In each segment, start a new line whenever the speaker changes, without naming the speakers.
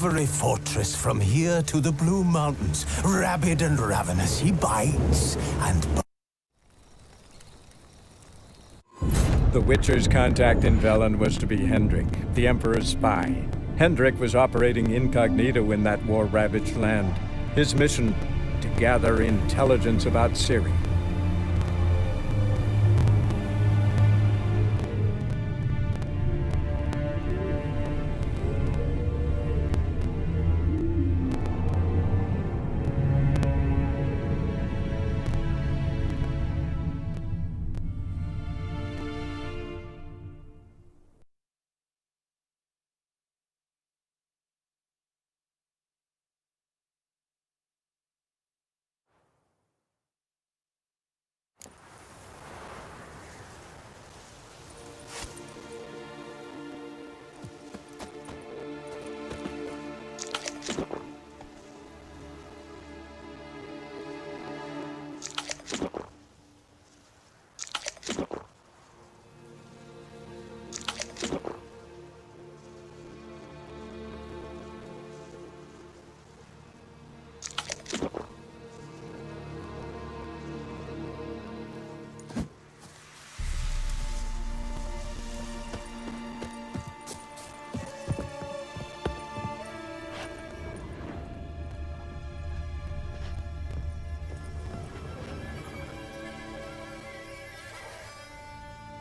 Every fortress from here to the Blue Mountains, rabid and ravenous, he bites and
The Witcher's contact in Velen was to be Hendrik, the Emperor's spy. Hendrik was operating incognito in that war-ravaged land. His mission, to gather intelligence about Ciri.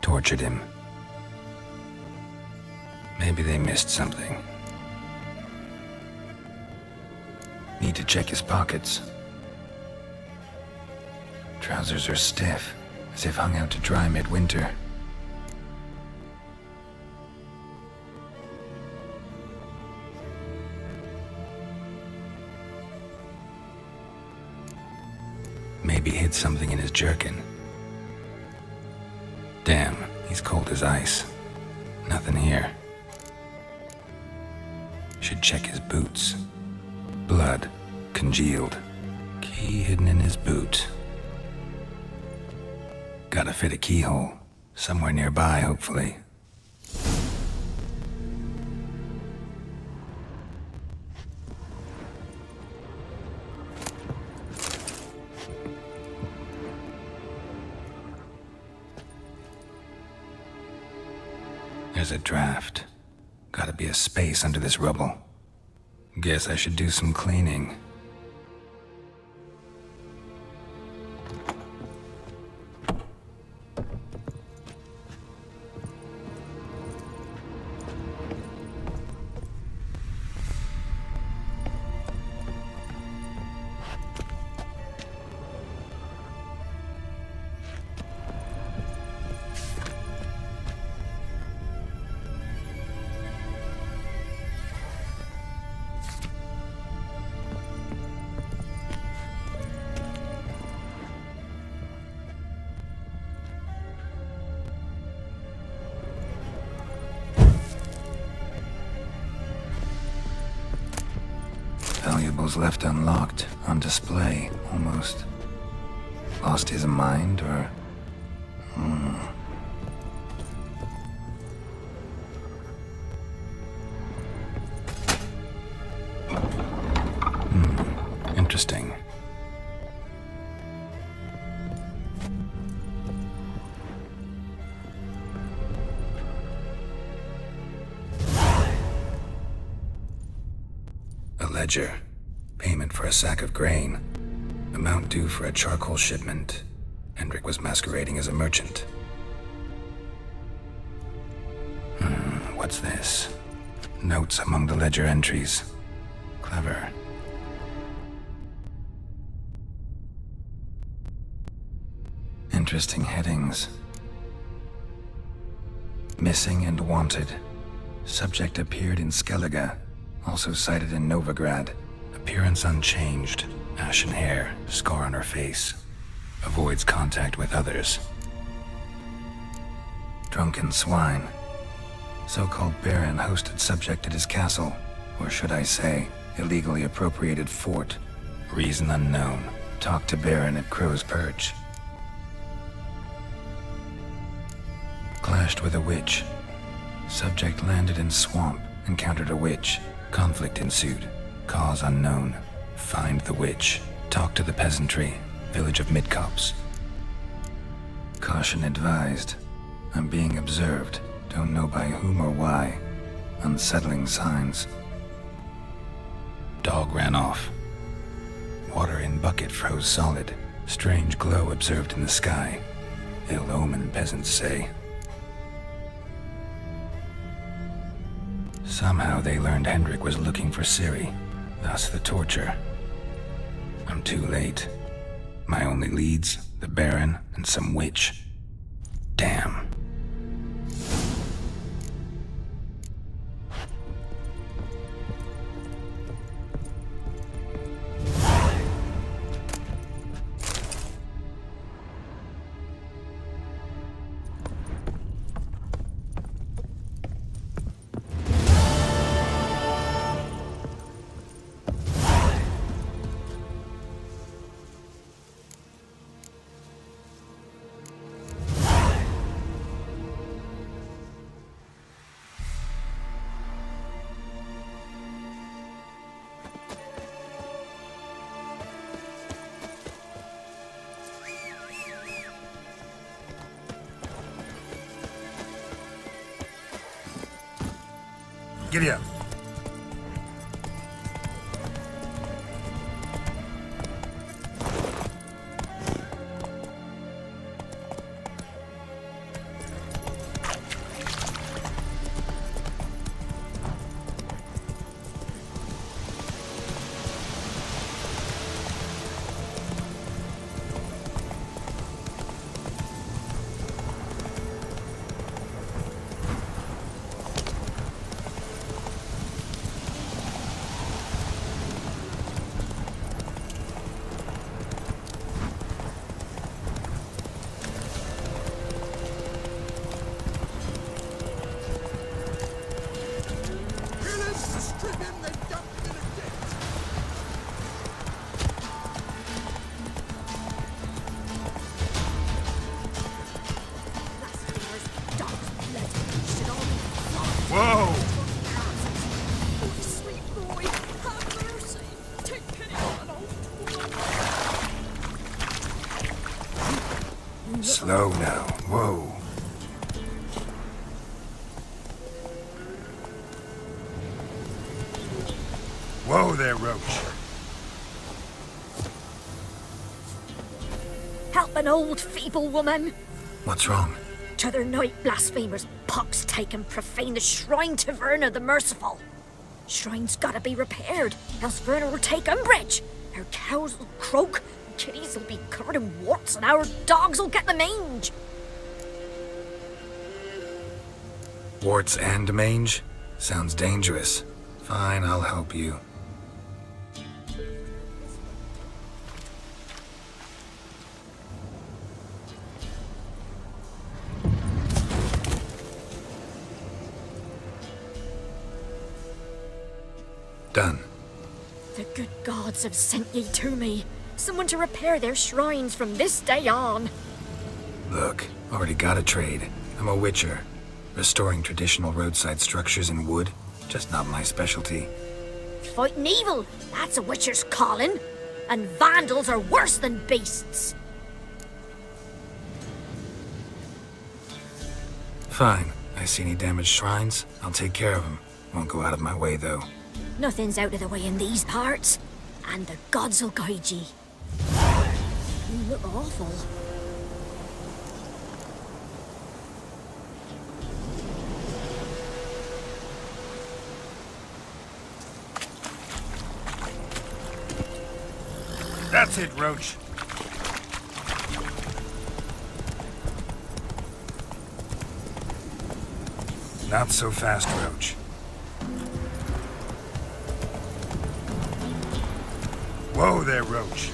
Tortured him. Maybe they missed something. Need to check his pockets. Trousers are stiff, as if hung out to dry midwinter. Maybe hid something in his jerkin. Damn, he's cold as ice. Nothing here. Should check his boots. Blood, congealed. Key hidden in his boot. Gotta fit a keyhole. Somewhere nearby, hopefully. There's a draft. Gotta be a space under this rubble. Guess I should do some cleaning. Valuables left unlocked, on display, almost. Lost his mind, or... Interesting. A ledger. Payment for a sack of grain. Amount due for a charcoal shipment. Hendrik was masquerading as a merchant. What's this? Notes among the ledger entries. Clever. Interesting headings. Missing and wanted. Subject appeared in Skellige. Also cited in Novigrad. Appearance unchanged. Ashen hair, scar on her face. Avoids contact with others. Drunken swine. So-called baron hosted subject at his castle. Or should I say, illegally appropriated fort. Reason unknown. Talked to baron at Crow's Perch. Clashed with a witch. Subject landed in swamp, encountered a witch. Conflict ensued. Cause unknown. Find the witch. Talk to the peasantry. Village of Midcops. Caution advised. I'm being observed. Don't know by whom or why. Unsettling signs. Dog ran off. Water in bucket froze solid. Strange glow observed in the sky. Ill omen, peasants say. Somehow they learned Hendrik was looking for Ciri. Thus the torture. I'm too late. My only leads, the Baron and some witch. Damn.
Giddy up. Whoa!
Sweet boy, have mercy. Take pity on an old
Slow now. Whoa.
Whoa there, Roach.
Help an old feeble woman.
What's wrong?
T'other night blasphemers pox take and profane the shrine to Verna the Merciful. Shrine's gotta be repaired, else Verna will take umbrage. Our cows will croak, kitties will be covered in warts, and our dogs will get the mange.
Warts and mange? Sounds dangerous. Fine, I'll help you. Done.
The good gods have sent ye to me. Someone to repair their shrines from this day on.
Look, already got a trade. I'm a witcher. Restoring traditional roadside structures in wood, just not my specialty.
Fighting evil, that's a witcher's calling. And vandals are worse than beasts.
Fine. I see any damaged shrines, I'll take care of them. Won't go out of my way, though.
Nothing's out of the way in these parts. And the gods will guide ye. You look awful.
That's it, Roach.
Not so fast, Roach.
Whoa there, Roach.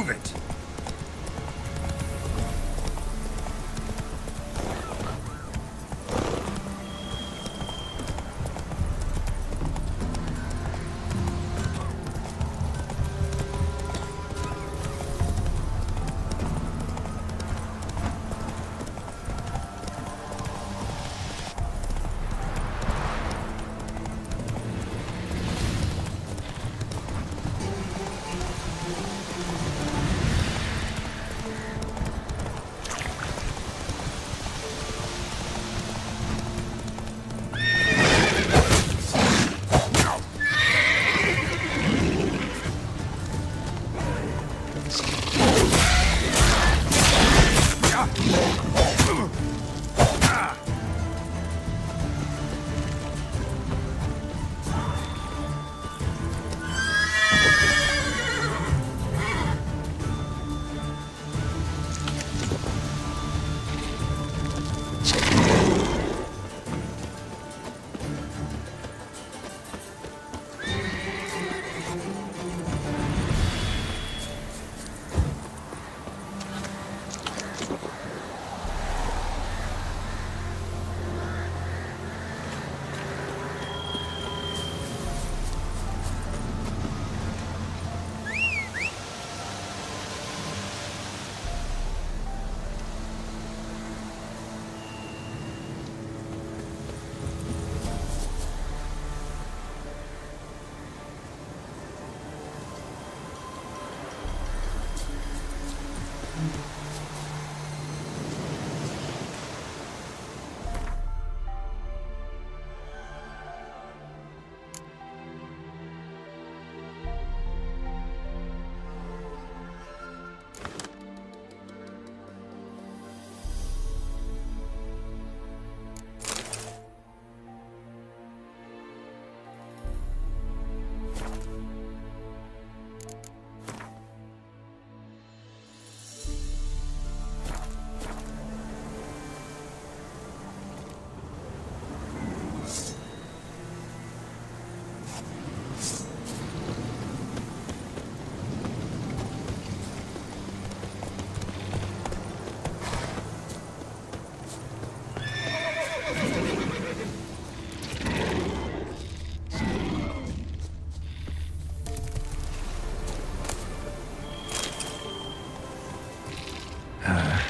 Move it!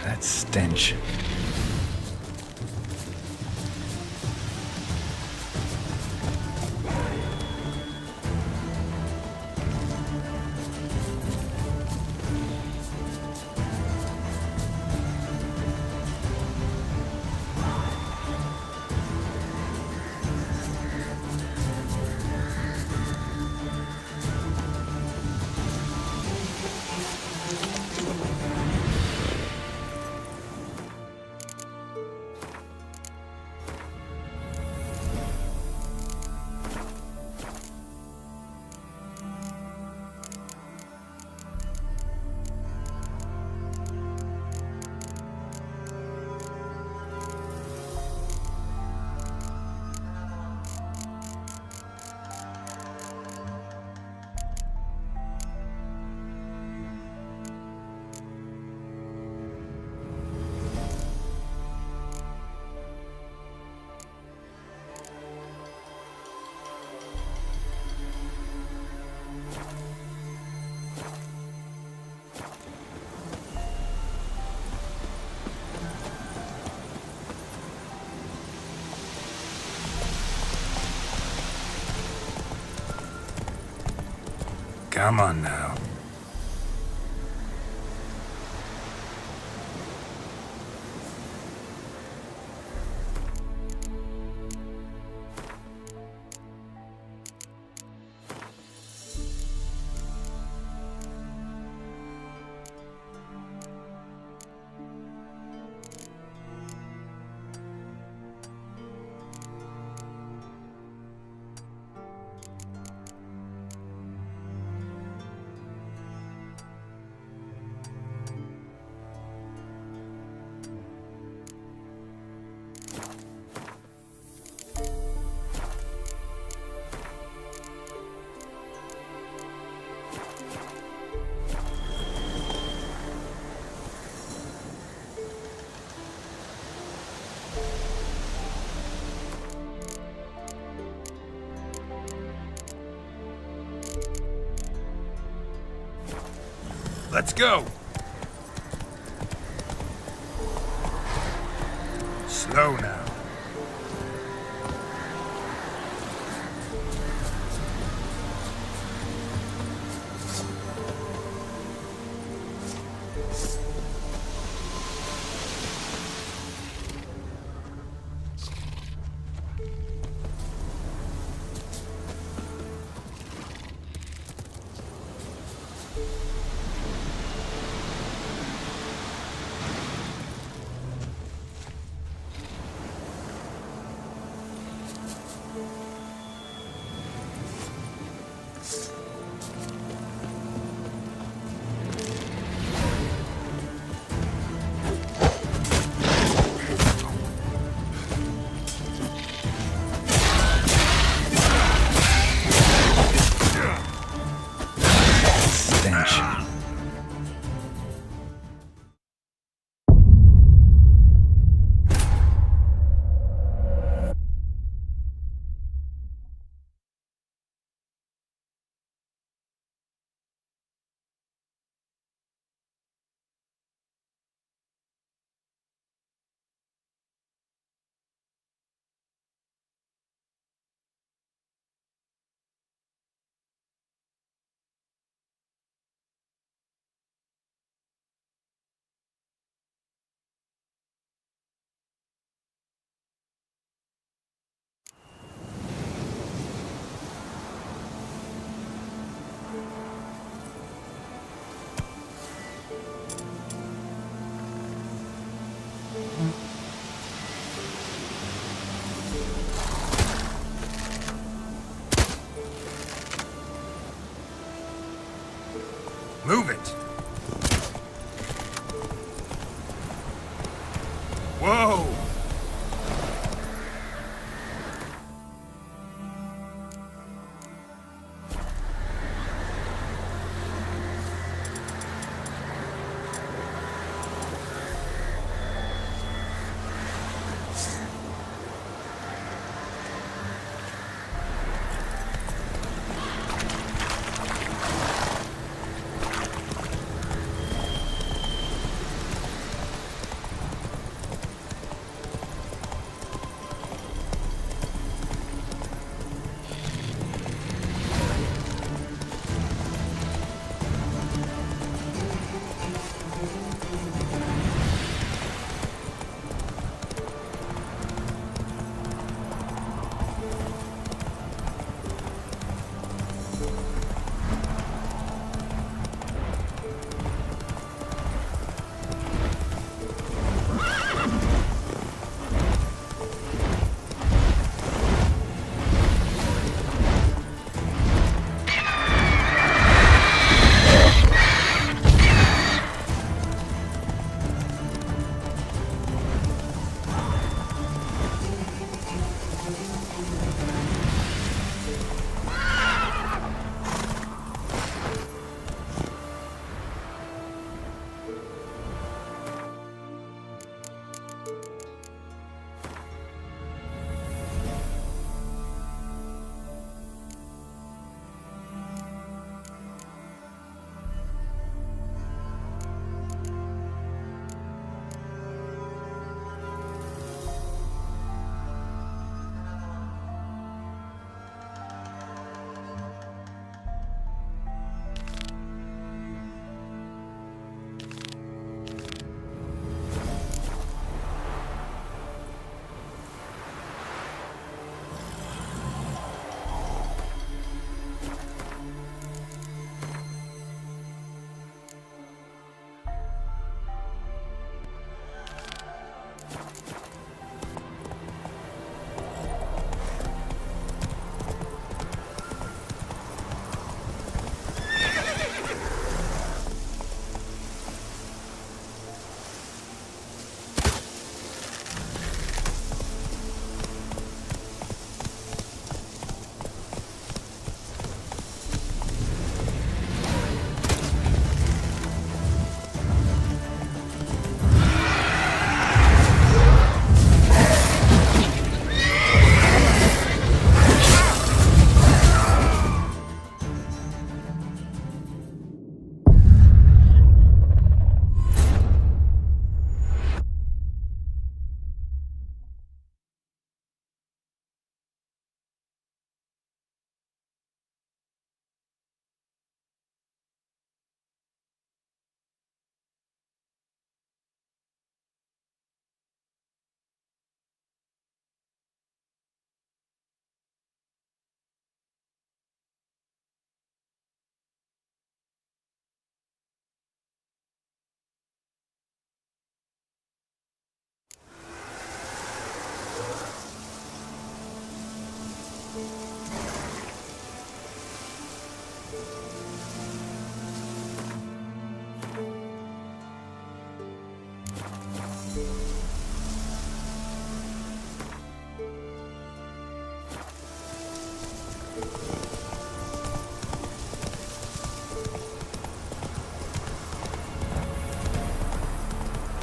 That stench. Come on now.
Let's go! Slow now.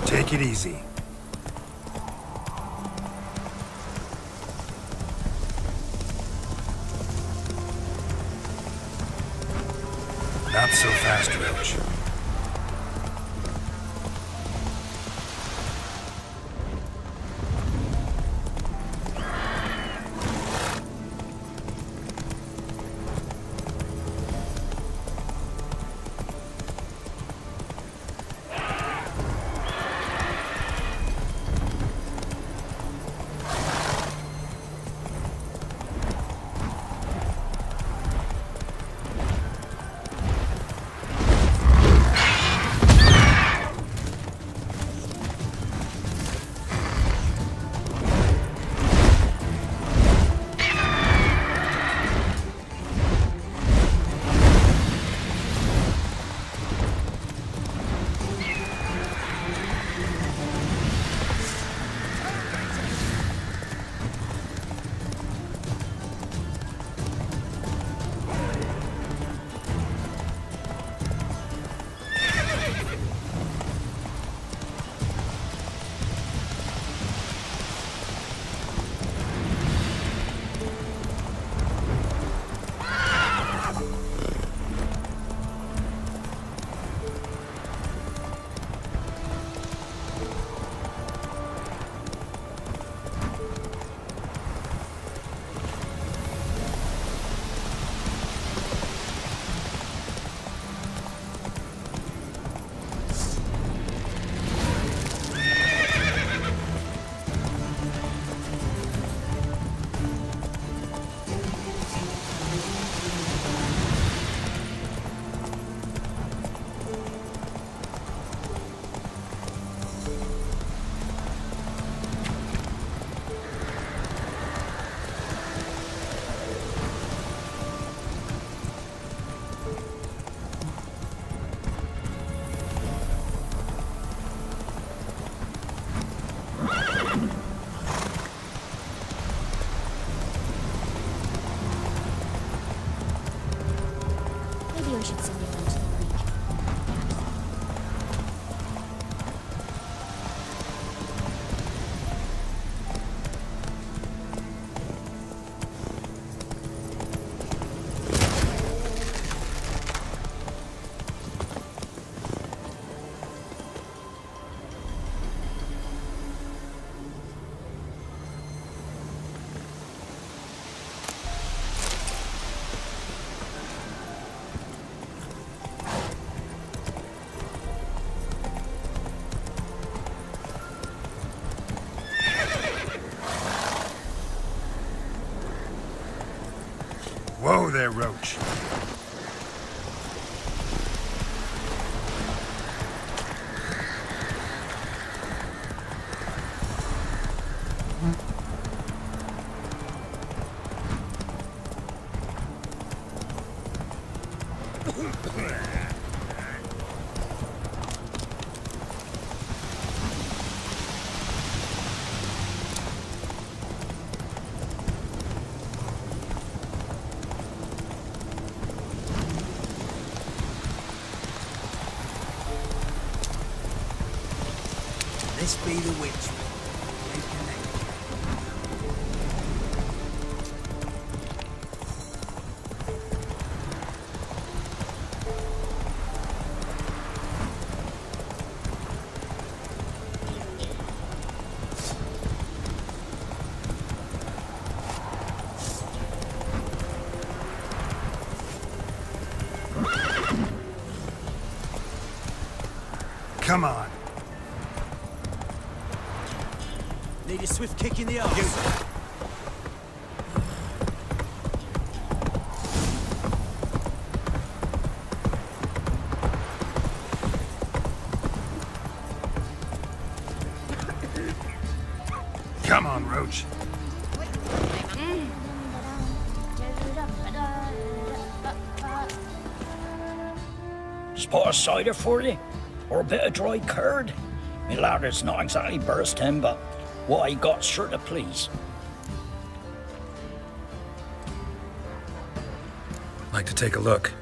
Take it easy. Not so fast, Roach.
Maybe I should send you down to the creek.
Whoa there, Roach.
This be the witch.
Come on.
Need a swift kick in the arse.
Come on, Roach.
Spot a cider for you? Or a bit of dry curd? Me ladder's not exactly bursting, but what I got's sure to please.
Like to take a look.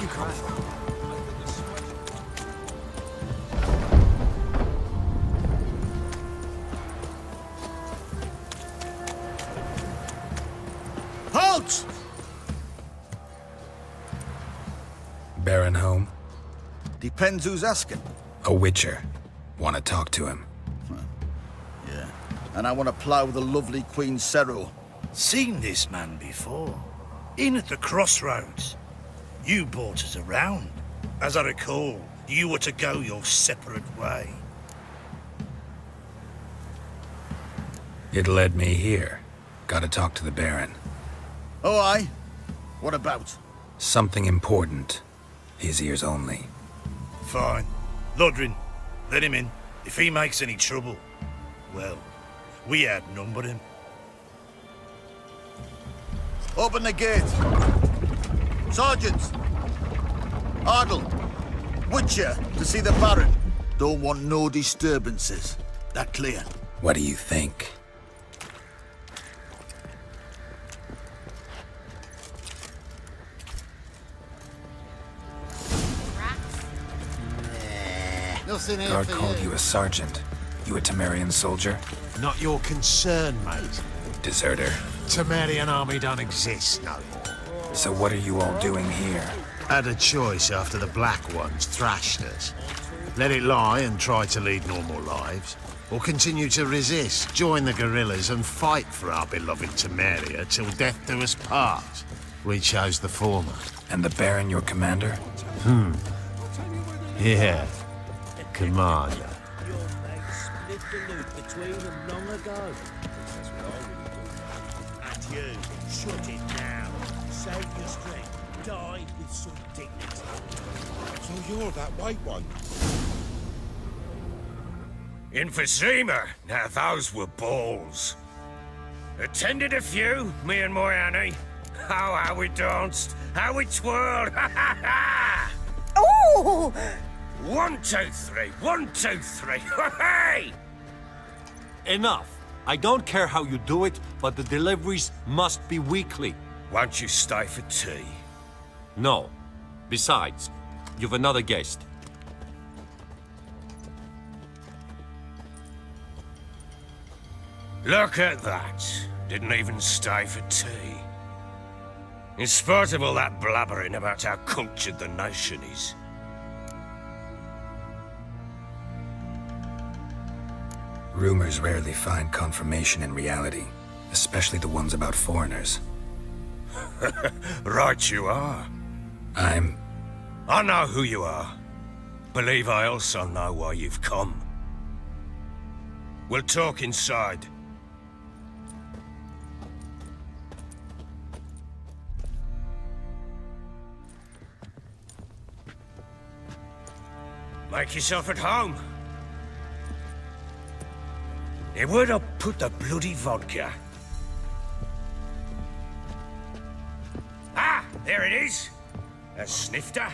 you come from? Halt!
Baron home?
Depends who's asking.
A witcher. Want to talk to him.
Yeah. And I want to plough the lovely Queen Cero.
Seen this man before. In at the crossroads. You brought us around. As I recall, you were to go your separate way.
It led me here. Gotta talk to the Baron.
Oh, aye? What about?
Something important. His ears only.
Fine. Lodrin, let him in. If he makes any trouble, well, we outnumber him.
Open the gate. Sergeants! Ardle! Witcher, to see the Baron. Don't want no disturbances. That clear?
What do you think?
Nothing here
Guard
for
called you a sergeant. You a Temerian soldier?
Not your concern, mate.
Deserter.
Temerian army don't exist no more.
So what are you all doing here?
Had a choice after the Black Ones thrashed us. Let it lie and try to lead normal lives, or continue to resist, join the guerrillas and fight for our beloved Temeria till death do us part. We chose the former.
And the Baron your commander?
Yeah. Commander.
Your mate split the loot between them long ago. That's what I would do. And you, shut it now. Save your strength. Die with some dignity.
So you're that white one?
Emphysema. Now those were balls. Attended a few, me and my Annie. Oh, how we danced, how we twirled. Ha ha ha!
Oh!
1, 2, 3. 1, 2, 3. Hey!
Enough. I don't care how you do it, but the deliveries must be weekly.
Won't you stay for tea?
No. Besides, you've another guest.
Look at that. Didn't even stay for tea. In spite of all that blabbering about how cultured the nation is.
Rumors rarely find confirmation in reality, especially the ones about foreigners.
Right you are. I know who you are. Believe I also know why you've come. We'll talk inside. Make yourself at home. Now, where'd I put the bloody vodka? Ah, there it is. A snifter.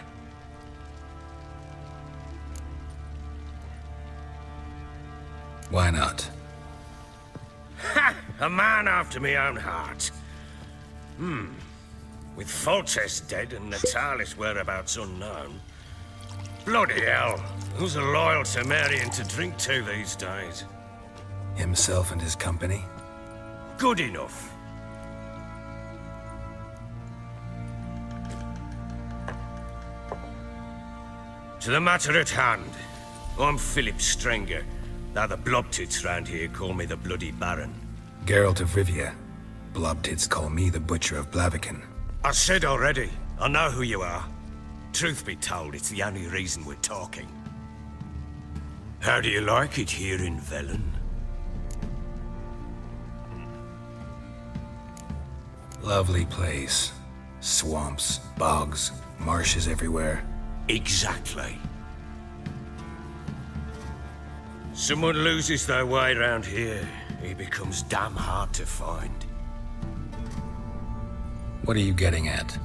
Why not?
Ha! A man after my own heart. With Foltest dead and Natalis' whereabouts unknown. Bloody hell. Who's a loyal Temerian to drink to these days?
Himself and his company?
Good enough. To the matter at hand. I'm Philip Strenger, though the blobtits round here call me the Bloody Baron.
Geralt of Rivia. Blobtits call me the Butcher of Blaviken.
I said already, I know who you are. Truth be told, it's the only reason we're talking. How do you like it here in Velen?
Lovely place. Swamps, bogs, marshes everywhere.
Exactly. Someone loses their way around here, he becomes damn hard to find.
What are you getting at?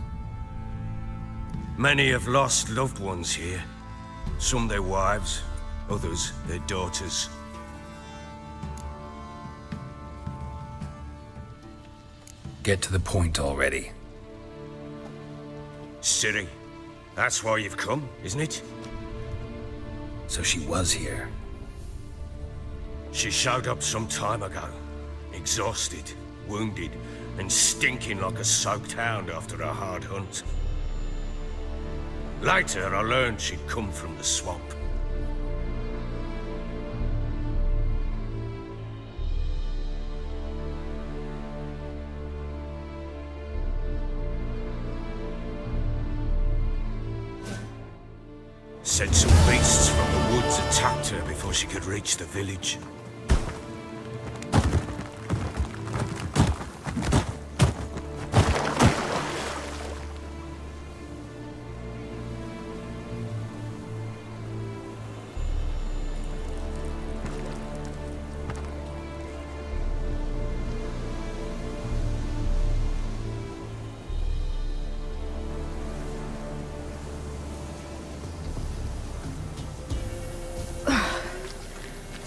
Many have lost loved ones here. Some their wives, others their daughters.
Get to the point already.
Ciri, That's why you've come, isn't it?
So she was here.
She showed up some time ago. Exhausted, wounded, and stinking like a soaked hound after a hard hunt. Later, I learned she'd come from the swamp. Said some beasts from the woods attacked her before she could reach the village.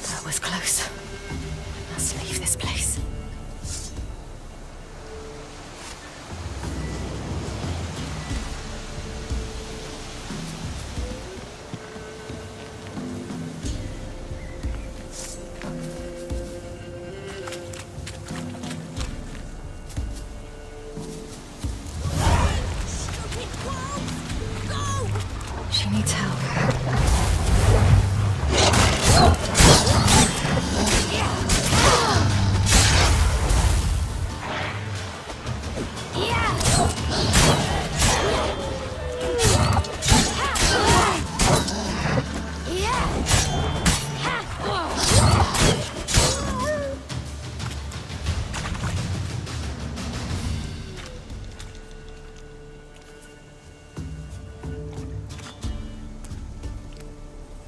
That was close. Must leave this place. She needs help.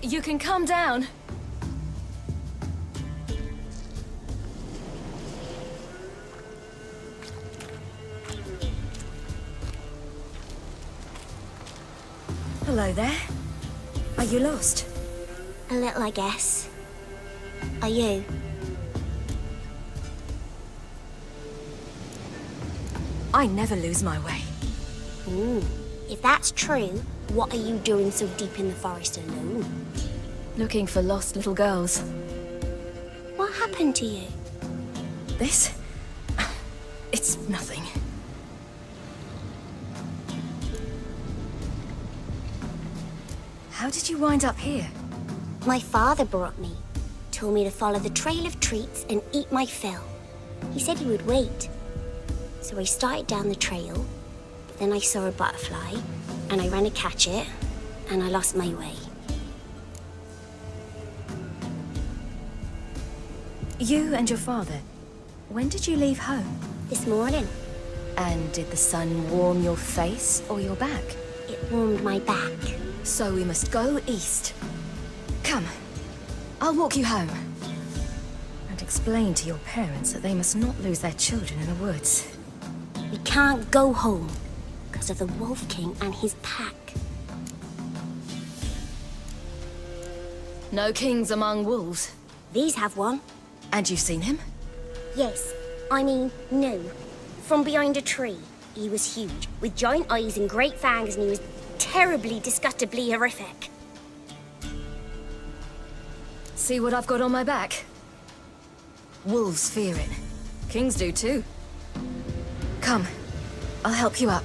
You can calm down. Hello there. Are you lost?
A little, I guess. Are you?
I never lose my way.
Ooh. If that's true, what are you doing so deep in the forest alone?
Looking for lost little girls.
What happened to you?
This? It's nothing. How did you wind up here?
My father brought me. Told me to follow the trail of treats and eat my fill. He said he would wait. So I started down the trail, but then I saw a butterfly, and I ran to catch it, and I lost my way.
You and your father, when did you leave home?
This morning.
And did the sun warm your face or your back?
It warmed my back.
So we must go east. Come, I'll walk you home. And explain to your parents that they must not lose their children in the woods.
We can't go home because of the Wolf King and his pack.
No kings among wolves.
These have one.
And you've seen him?
Yes. I mean, no. From behind a tree. He was huge, with giant eyes and great fangs, and he was terribly, disgustingly horrific.
See what I've got on my back? Wolves fear it. Kings do too. Come, I'll help you up.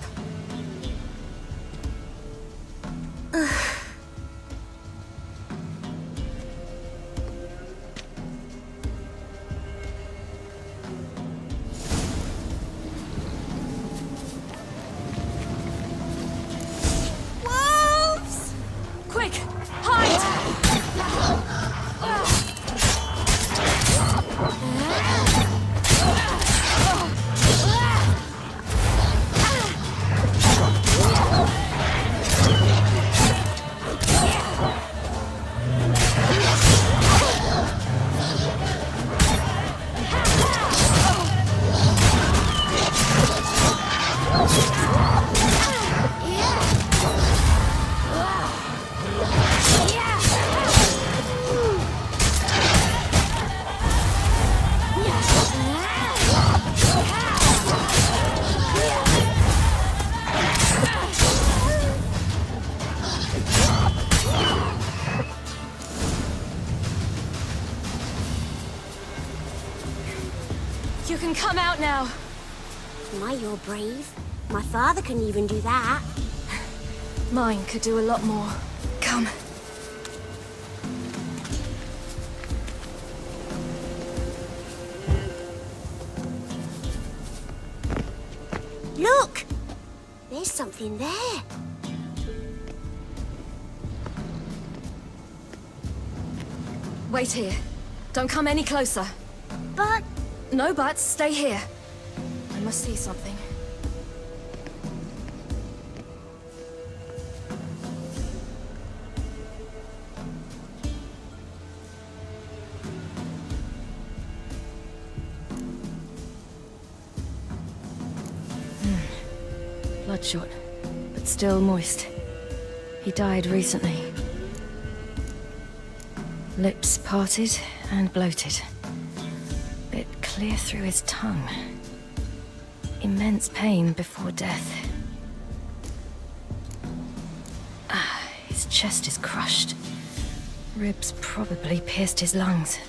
Wolves!
Quick, hide!
Come out now.
My, you're brave. My father couldn't even do that.
Mine could do a lot more. Come.
Look! There's something there.
Wait here. Don't come any closer.
But...
No buts. Stay here. I must see something. Bloodshot, but still moist. He died recently. Lips parted and bloated. Bit clear through his tongue. Immense pain before death. His chest is crushed. Ribs probably pierced his lungs.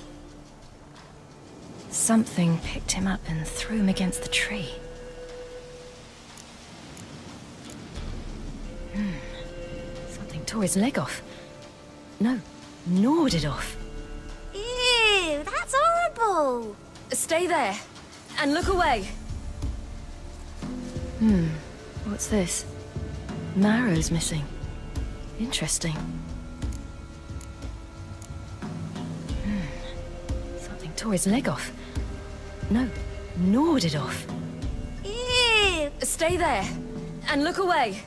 Something picked him up and threw him against the tree. Something tore his leg off. No, gnawed it off.
Ew, that's horrible.
Stay there, and look away. What's this? Marrow's missing. Interesting. Something tore his leg off. No, gnawed it off.
Ew.
Stay there, and look away.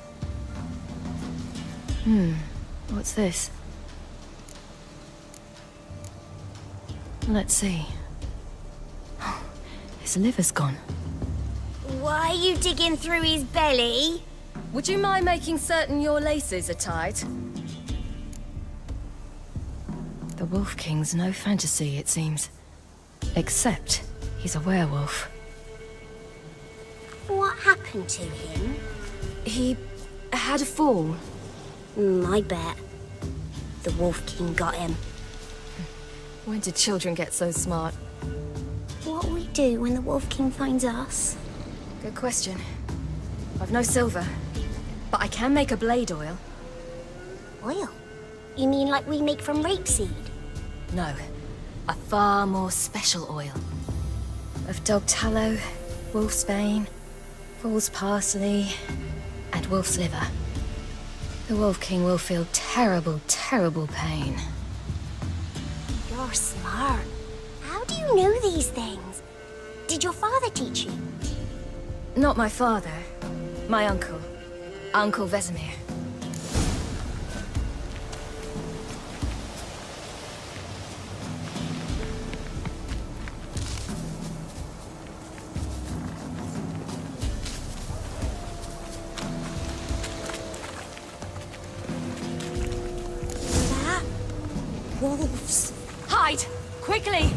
What's this? Let's see. His liver's gone.
Why are you digging through his belly?
Would you mind making certain your laces are tied? The Wolf King's no fantasy, it seems. Except he's a werewolf.
What happened to him?
He had a fall.
I bet. The Wolf King got him.
When did children get so smart?
What'll we do when the Wolf King finds us?
Good question. I've no silver, but I can make a blade oil.
Oil? You mean like we make from rapeseed?
No, a far more special oil. Of dog tallow, wolfsbane, fool's parsley, and wolf's liver. The Wolf King will feel terrible, terrible pain.
You're smart. How do you know these things? Did your father teach you?
Not my father. My uncle. Uncle Vesemir.
That? Wolves.
Hide! Quickly!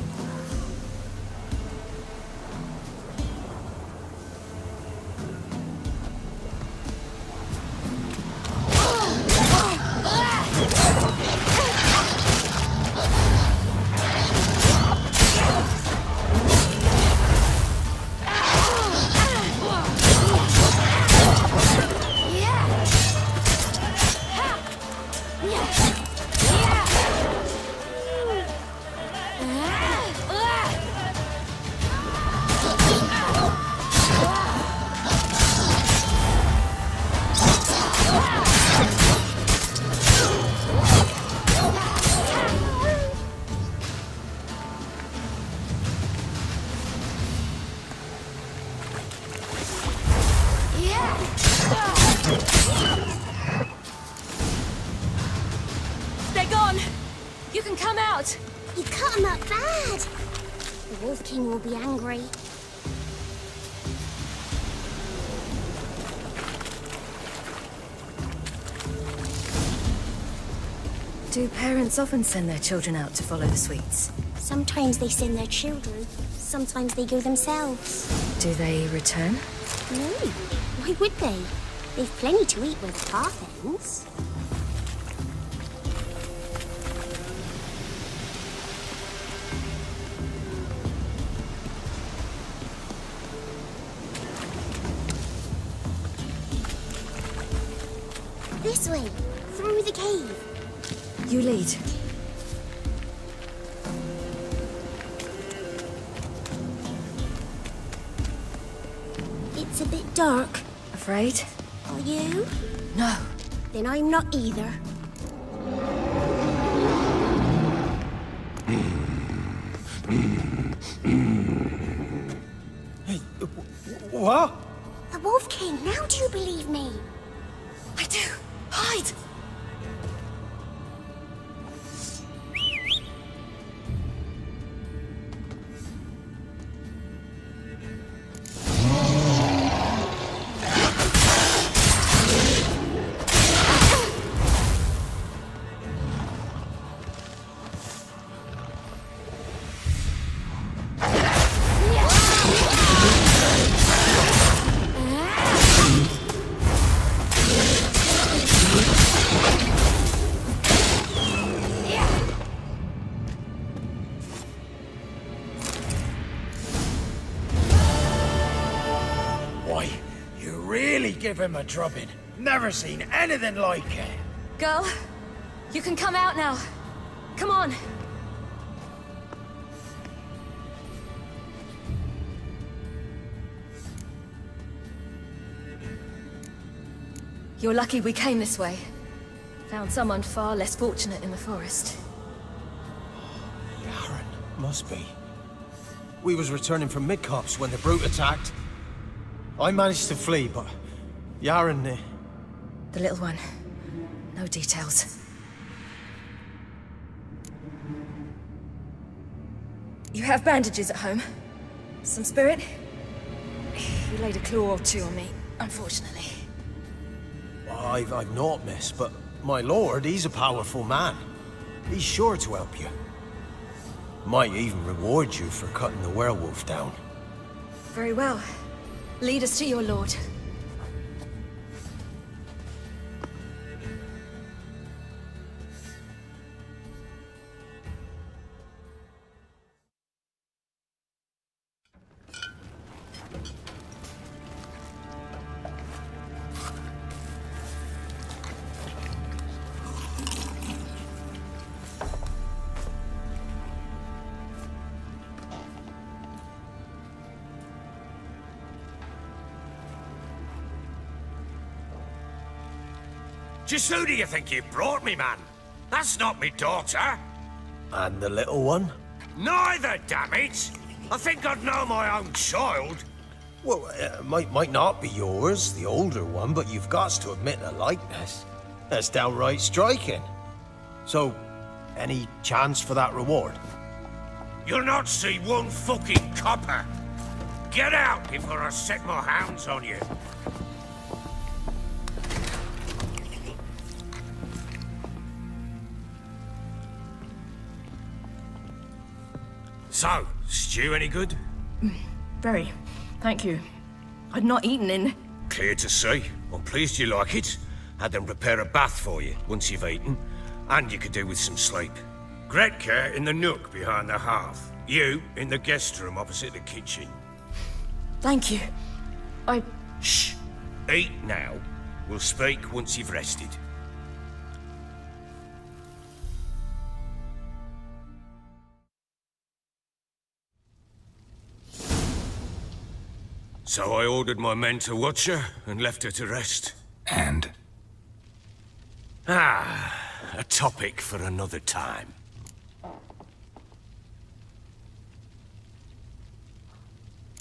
They're gone! You can come out!
You cut him up bad! The Wolf King will be angry.
Do parents often send their children out to follow the sweets?
Sometimes they send their children. Sometimes they go themselves.
Do they return?
No. Why would they? They've plenty to eat where the path ends. This way, through the cave.
You lead.
It's a bit dark.
Afraid?
Are you?
No.
Then I'm not either.
Hey, what?
The Wolf King, now do you believe me?
I do. Hide!
Why, you really give him a drubbing. Never seen anything like it.
Girl, you can come out now. Come on. You're lucky we came this way. Found someone far less fortunate in the forest.
Yaren, must be. We was returning from Midcops when the brute attacked. I managed to flee, but Yaren...
The little one. No details. You have bandages at home? Some spirit? He laid a claw or two on me, unfortunately.
I've not, miss, but my lord, he's a powerful man. He's sure to help you. Might even reward you for cutting the werewolf down.
Very well. Lead us to your lord.
Just who do you think you brought me, man? That's not me daughter.
And the little one?
Neither, damn it! I think I'd know my own child.
Well, might not be yours, the older one, but you've got to admit a likeness. That's downright striking. So, any chance for that reward?
You'll not see one fucking copper. Get out before I set my hounds on you. So, stew any good?
Very. Thank you. I'd not eaten in...
Clear to see. I'm pleased you like it. Had them prepare a bath for you once you've eaten, and you could do with some sleep. Gretka in the nook behind the hearth. You in the guest room opposite the kitchen.
Thank you.
Shh. Eat now. We'll speak once you've rested. So I ordered my men to watch her and left her to rest.
And?
A topic for another time.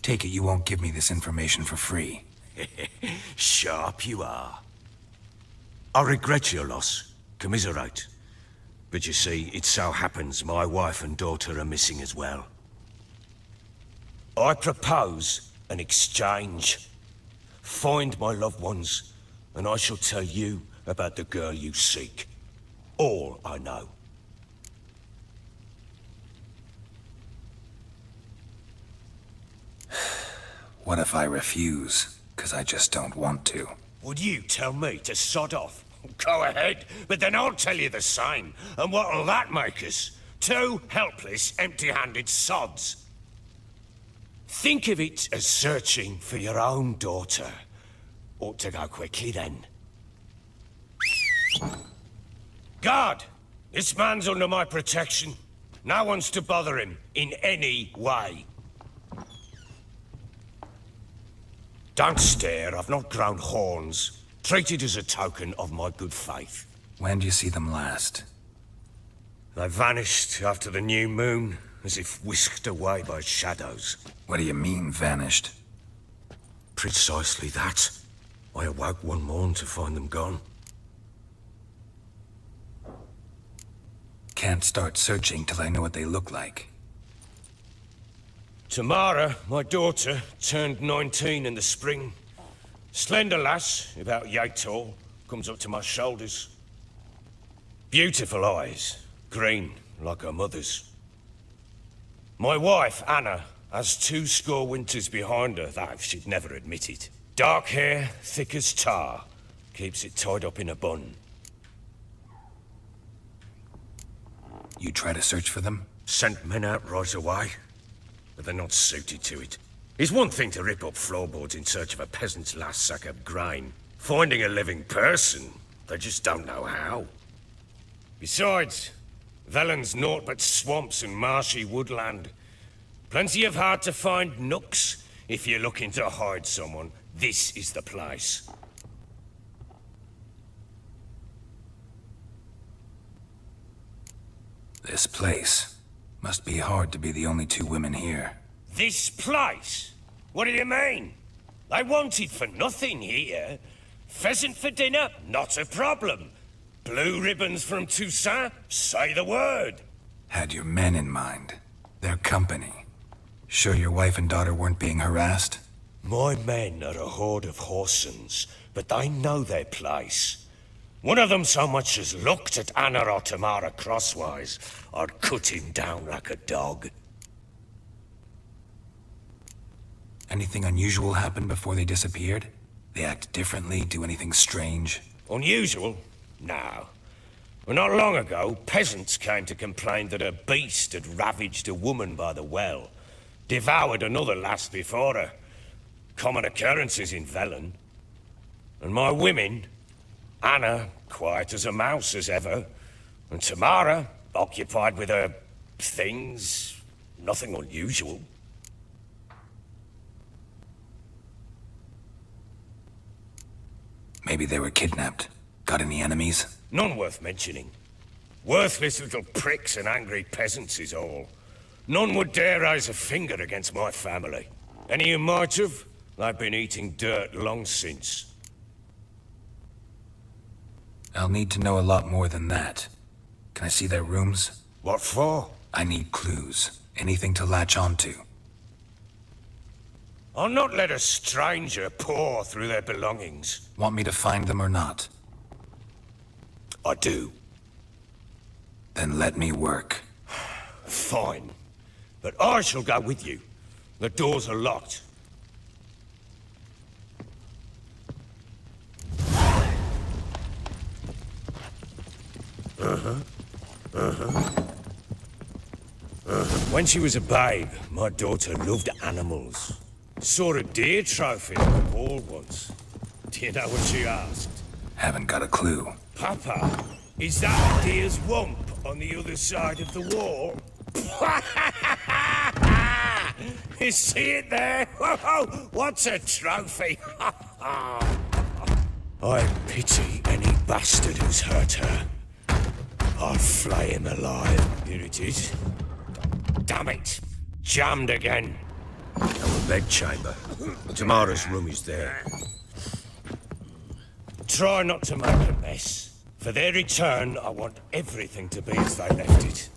Take it you won't give me this information for free.
Sharp you are. I regret your loss. Commiserate. But you see, it so happens my wife and daughter are missing as well. I propose an exchange. Find my loved ones, and I shall tell you about the girl you seek. All I know.
What if I refuse? 'Cause I just don't want to.
Would you tell me to sod off? Go ahead, but then I'll tell you the same. And what'll that make us? Two helpless, empty-handed sods. Think of it as searching for your own daughter. Ought to go quickly then. Guard! This man's under my protection. No one's to bother him in any way. Don't stare, I've not grown horns. Treat it as a token of my good faith.
When did you see them last?
They vanished after the new moon, as if whisked away by shadows.
What do you mean, vanished?
Precisely that. I awoke one morn to find them gone.
Can't start searching till I know what they look like.
Tamara, my daughter, turned 19 in the spring. Slender lass, about yay tall, comes up to my shoulders. Beautiful eyes, green like her mother's. My wife, Anna, has 20 winters behind her, though she'd never admit it. Dark hair, thick as tar, keeps it tied up in a bun.
You try to search for them?
Sent men out right away, but they're not suited to it. It's one thing to rip up floorboards in search of a peasant's last sack of grain. Finding a living person, they just don't know how. Besides, Velen's naught but swamps and marshy woodland. Plenty of hard-to-find nooks. If you're looking to hide someone, this is the place.
This place. Must be hard to be the only 2 women here.
This place? What do you mean? I wanted for nothing here. Pheasant for dinner? Not a problem. Blue ribbons from Toussaint? Say the word.
Had your men in mind. Their company. Sure your wife and daughter weren't being harassed?
My men are a horde of whoresons, but they know their place. One of them so much as looked at Anna or Tamara crosswise, I'd cut him down like a dog.
Anything unusual happen before they disappeared? They act differently, do anything strange?
Unusual? No. Well, not long ago, peasants came to complain that a beast had ravaged a woman by the well. Devoured another lass before her. Common occurrences in Velen. And my women... Anna, quiet as a mouse as ever. And Tamara, occupied with her... things. Nothing unusual.
Maybe they were kidnapped. Got any enemies?
None worth mentioning. Worthless little pricks and angry peasants is all. None would dare raise a finger against my family. Any who might have, they've been eating dirt long since.
I'll need to know a lot more than that. Can I see their rooms?
What for?
I need clues. Anything to latch onto.
I'll not let a stranger pore through their belongings.
Want me to find them or not?
I do.
Then let me work.
Fine. But I shall go with you. The doors are locked. When she was a babe, my daughter loved animals. Saw a deer trophy on the wall once. Do you know what she asked?
Haven't got a clue.
Papa, is that a deer's wump on the other side of the wall? You see it there? What's a trophy? I pity any bastard who's hurt her. I'll flay him alive. Here it is. Damn it! Jammed again. Our bedchamber. Tamara's room is there. Try not to make a mess. For their return, I want everything to be as they left it.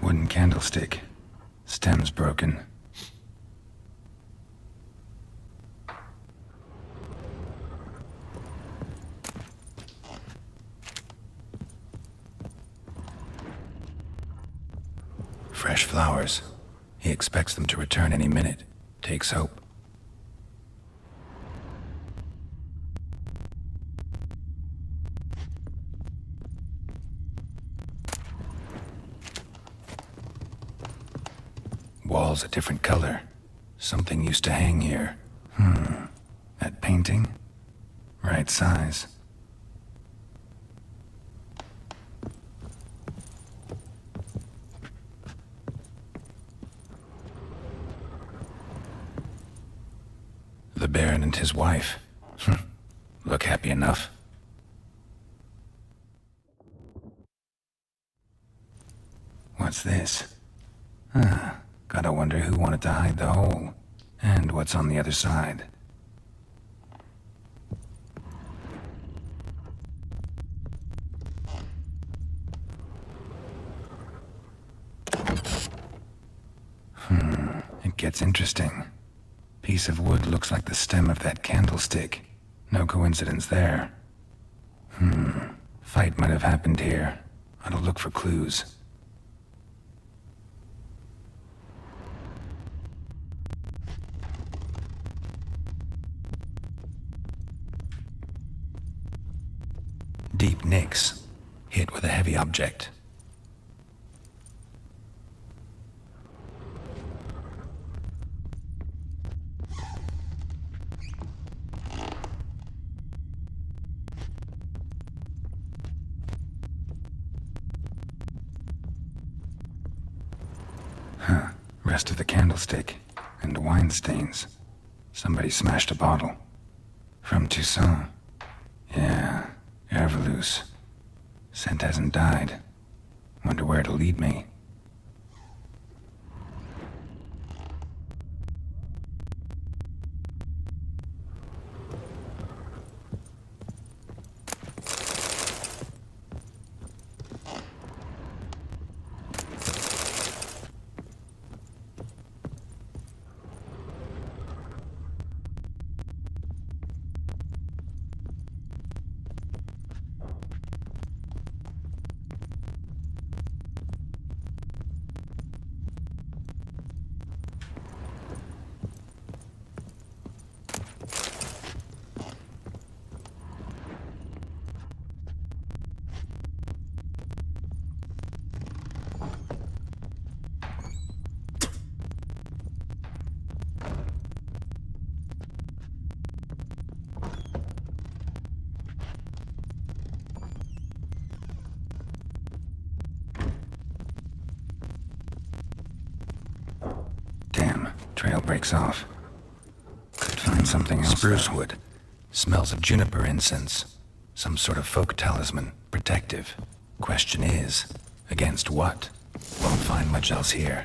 Wooden candlestick. Stem's broken. Fresh flowers. He expects them to return any minute. Takes hope. Walls a different color. Something used to hang here. That painting? Right size. The Baron and his wife. Look happy enough. What's this? Gotta wonder who wanted to hide the hole. And what's on the other side. It gets interesting. Piece of wood looks like the stem of that candlestick. No coincidence there. Fight might have happened here. I'll look for clues. Deep nicks, hit with a heavy object. Rest of the candlestick, and wine stains. Somebody smashed a bottle. From Toussaint. Yeah, Herveloos. Scent hasn't died. Wonder where it'll lead me. Trail breaks off. Could find something else. Spruce wood. Smells of juniper incense. Some sort of folk talisman. Protective. Question is, against what? Won't find much else here.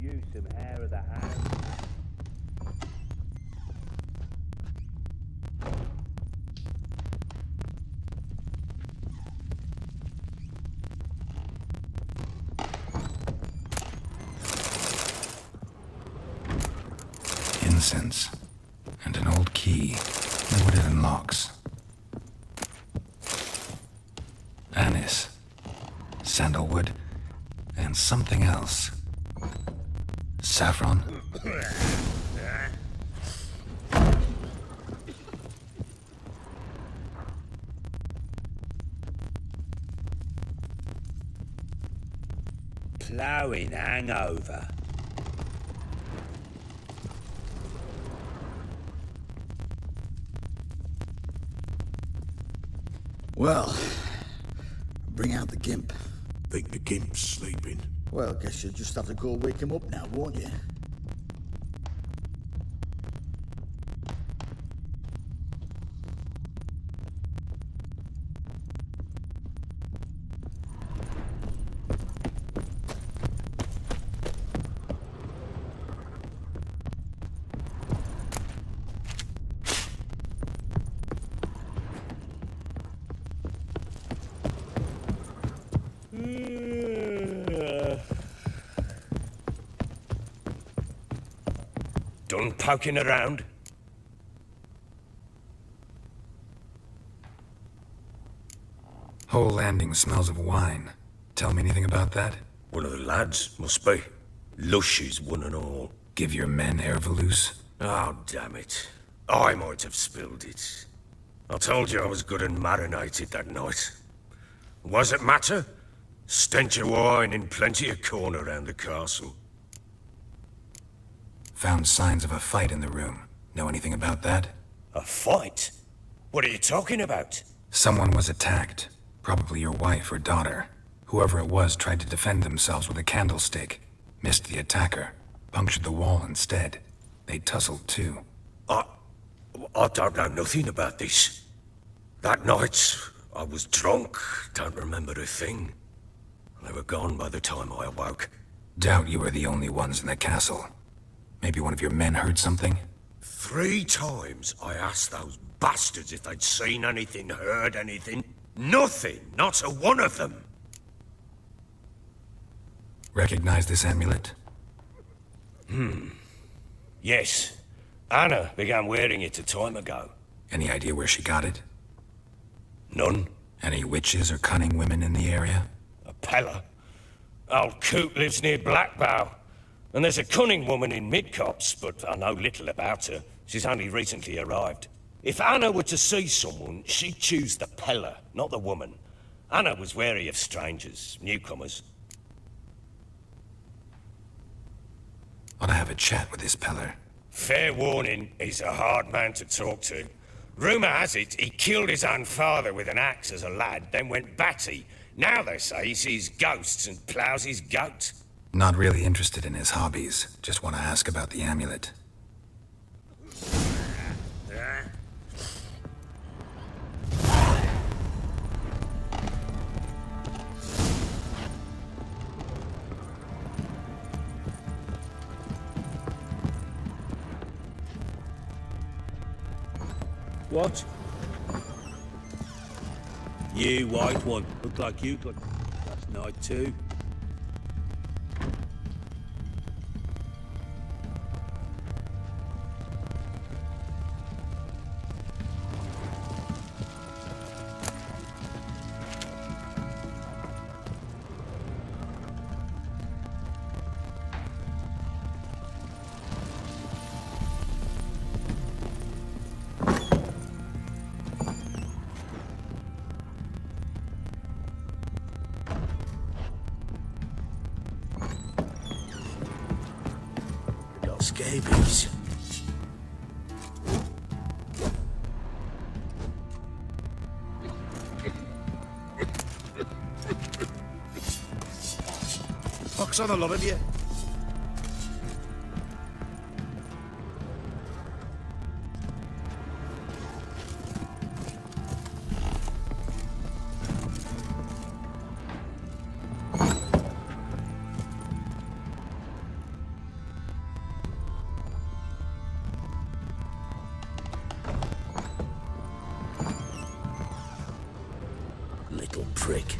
Use some hair of the hound.
Incense. And an old key. What it unlocks. Anise. Sandalwood. And something else. Saffron?
Ploughing hangover.
Well, bring out the gimp.
Think the gimp's sleeping.
Well, guess you'll just have to go wake him up now, won't you?
Done poking around?
Whole landing smells of wine. Tell me anything about that?
One of the lads, must be. Lushes, one and all.
Give your men air valuse?
Oh, damn it. I might have spilled it. I told you I was good and marinated that night. Was it matter? Stench of wine in plenty of corn around the castle.
Found signs of a fight in the room. Know anything about that?
A fight? What are you talking about?
Someone was attacked. Probably your wife or daughter. Whoever it was tried to defend themselves with a candlestick. Missed the attacker. Punctured the wall instead. They tussled too.
I don't know nothing about this. That night, I was drunk. Don't remember a thing. They were gone by the time I awoke.
Doubt you were the only ones in the castle. Maybe one of your men heard something?
3 times I asked those bastards if they'd seen anything, heard anything. Nothing, not a one of them.
Recognize this amulet?
Yes. Anna began wearing it a time ago.
Any idea where she got it?
None.
Any witches or cunning women in the area?
A Pella. Old Coot lives near Blackbow. And there's a cunning woman in Midcopse, but I know little about her. She's only recently arrived. If Anna were to see someone, she'd choose the Pella, not the woman. Anna was wary of strangers, newcomers.
Ought to have a chat with this Peller.
Fair warning, he's a hard man to talk to. Rumour has it he killed his own father with an axe as a lad, then went batty. Now they say he sees ghosts and ploughs his goat.
Not really interested in his hobbies. Just want to ask about the amulet.
What? You white one. Look like you got last night too. Scabies.
Pox on a lot of you.
Little prick.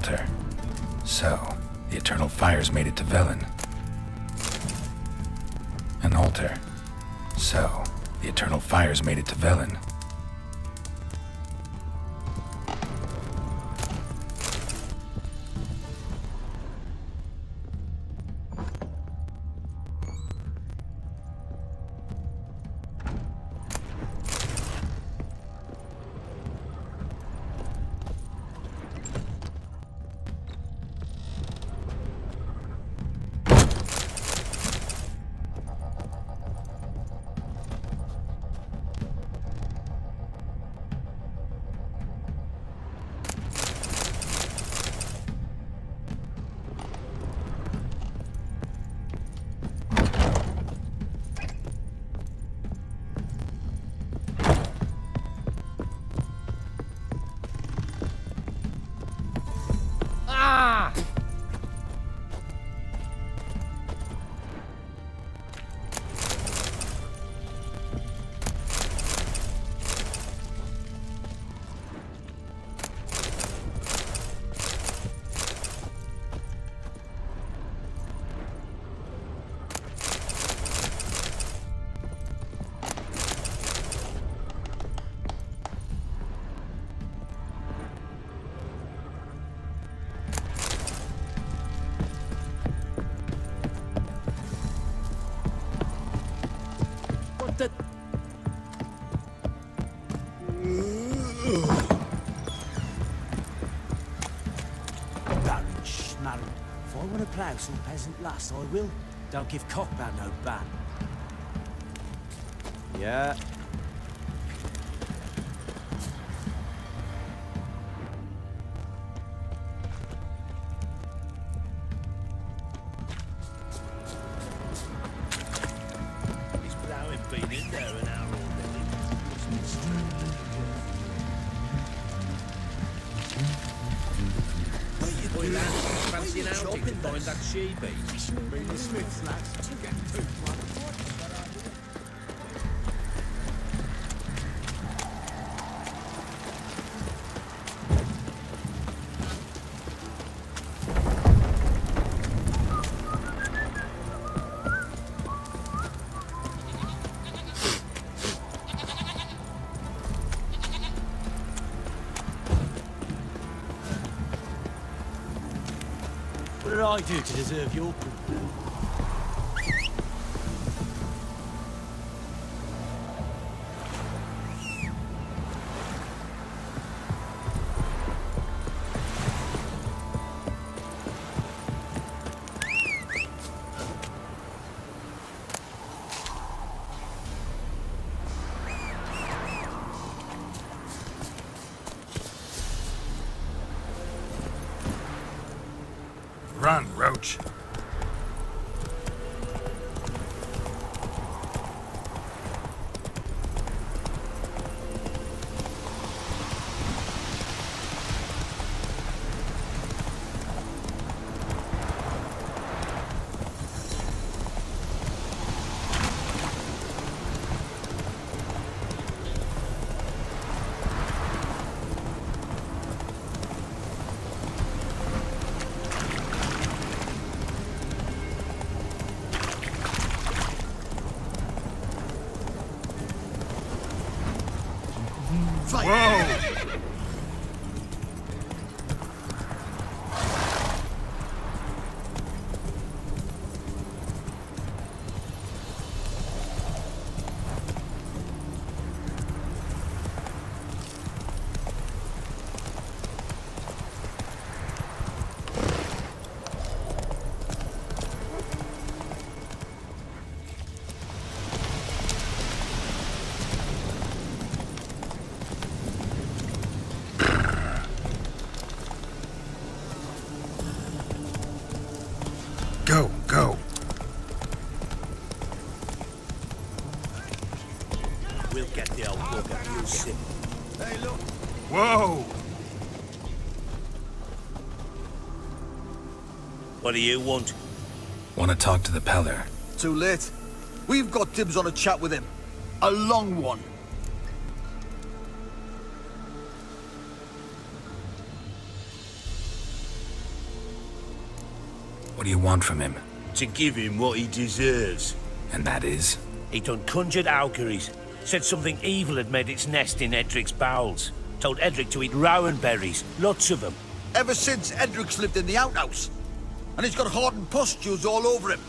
altar. So, the eternal fires made it to Velen. An altar. So, the eternal fires made it to Velen.
If I want to plough some peasant lass, I will. Don't give cockbound no ban. Yeah.
He's ploughing been in there an hour already. Boy, lad, fancy an outing to find that she-beast. Bring the smiths, lads. Get two.
What did I do to deserve your company?
Run, Roach. Whoa! Go, go.
We'll get the old bugger, you sit. Hey, look.
Whoa!
What do you want?
Want to talk to the Peller?
Too late. We've got dibs on a chat with him. A long one.
What do you want from him?
To give him what he deserves.
And that is?
He done conjured auguries. Said something evil had made its nest in Edric's bowels. Told Edric to eat rowan berries, lots of them.
Ever since Edric's lived in the outhouse. And he's got hardened pustules all over him.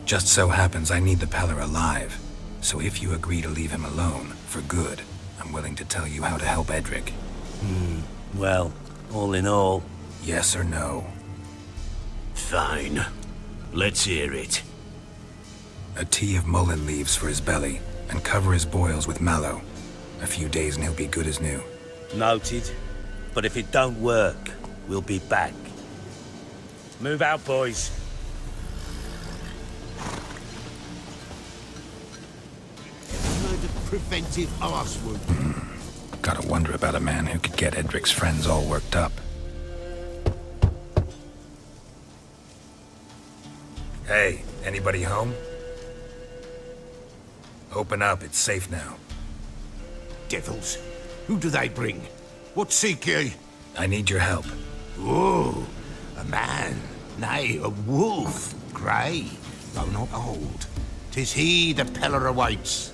Just so happens I need the Peller alive. So if you agree to leave him alone, for good, I'm willing to tell you how to help Edric.
Well, all in all...
Yes or no?
Fine. Let's hear it.
A tea of mullein leaves for his belly, and cover his boils with mallow. A few days and he'll be good as new.
Noted. But if it don't work, we'll be back. Move out, boys.
Heard of preventive arse wound?
Gotta wonder about a man who could get Edric's friends all worked up. Hey, anybody home? Open up, it's safe now.
Devils. Who do they bring? What seek ye?
I need your help.
Oh, a man. Nay, a wolf. Grey, though not old. 'Tis he the Peller awaits.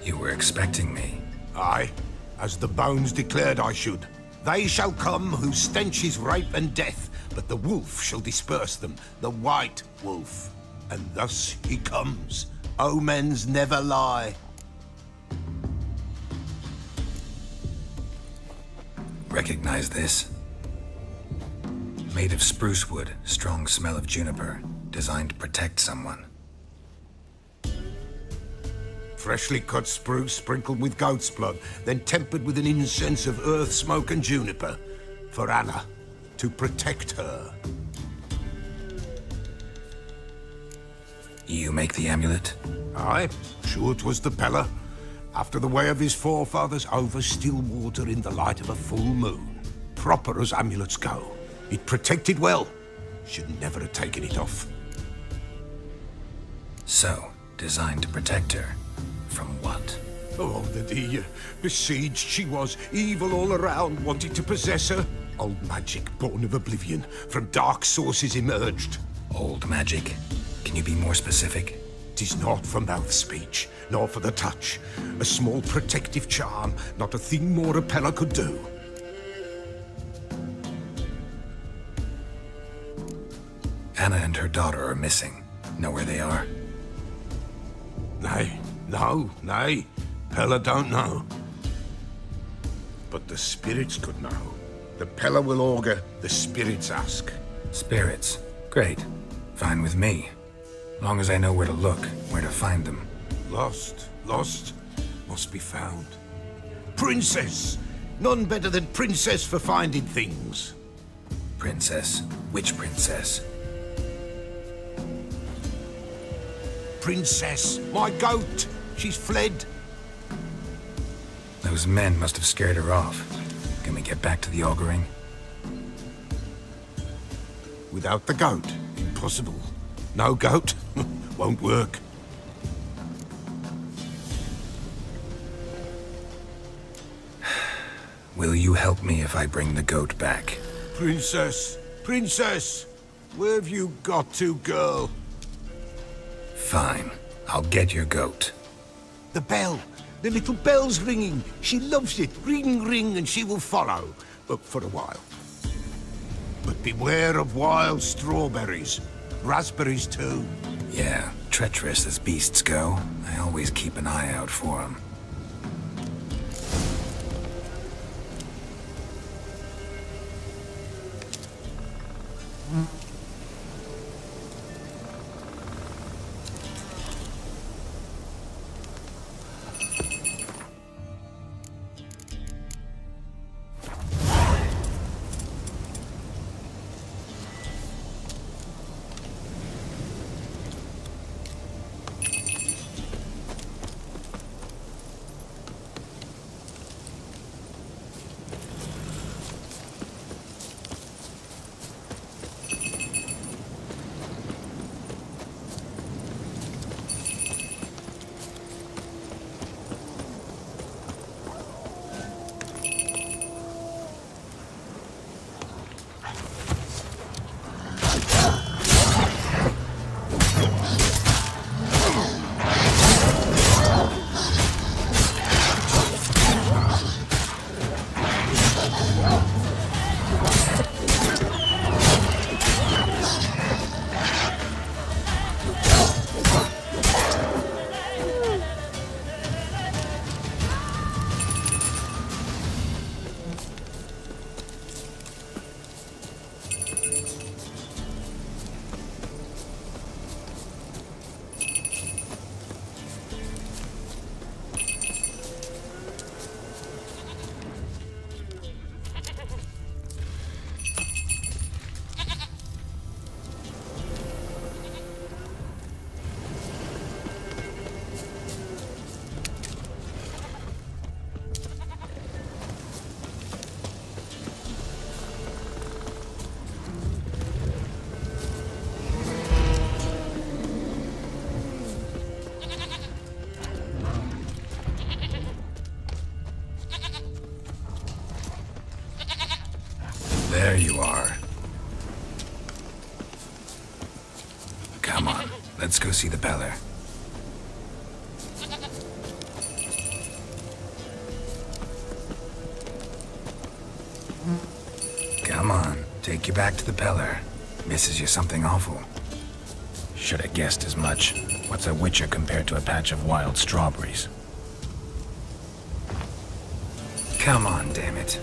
You were expecting me.
Aye, as the bones declared I should. They shall come whose stench is rape and death, but the wolf shall disperse them, the white wolf. And thus he comes. Omens never lie.
Recognize this? Made of spruce wood, strong smell of juniper, designed to protect someone.
Freshly cut spruce sprinkled with goat's blood, then tempered with an incense of earth, smoke and juniper. For Anna, to protect her.
You make the amulet?
Aye, sure 'twas the Peller. After the way of his forefathers, over still water in the light of a full moon. Proper as amulets go. It protected well. Should never have taken it off.
So, designed to protect her. From what?
Oh, the besieged she was, evil all around, wanted to possess her. Old magic, born of oblivion, from dark sources emerged.
Old magic? Can you be more specific?
'Tis not for mouth speech, nor for the touch. A small protective charm, not a thing more a Peller could do.
Anna and her daughter are missing. Know where they are?
Nay, nay. Peller don't know. But the spirits could know. The Peller will augur, the spirits ask.
Spirits? Great. Fine with me. Long as I know where to look, where to find them.
Lost, must be found. Princess! None better than Princess for finding things.
Princess? Which princess?
Princess, my goat! She's fled.
Those men must have scared her off. Can we get back to the auguring?
Without the goat, impossible. No goat, won't work.
Will you help me if I bring the goat back?
Princess! Where have you got to, girl?
Fine. I'll get your goat.
The bell! The little bell's ringing. She loves it. Ring, ring, and she will follow. But for a while. But beware of wild strawberries. Raspberries, too.
Yeah, treacherous as beasts go. I always keep an eye out for them. There you are. Come on, let's go see the Beller. Come on, take you back to the Beller. Misses you something awful. Should have guessed as much. What's a witcher compared to a patch of wild strawberries? Come on, damn it.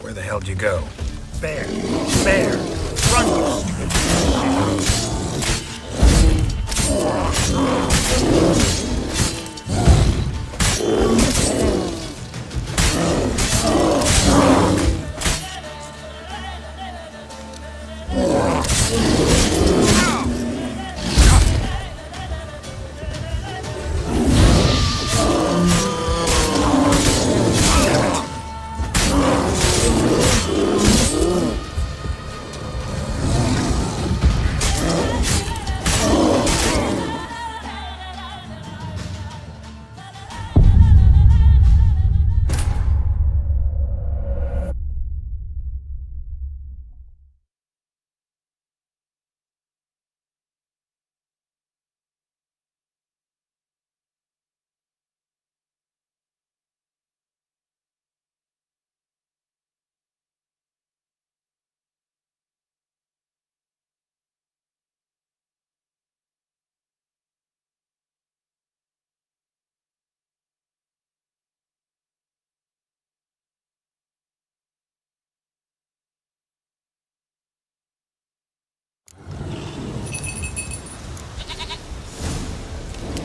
Where the hell'd you go?
Bear! Bear! Run, you stupid!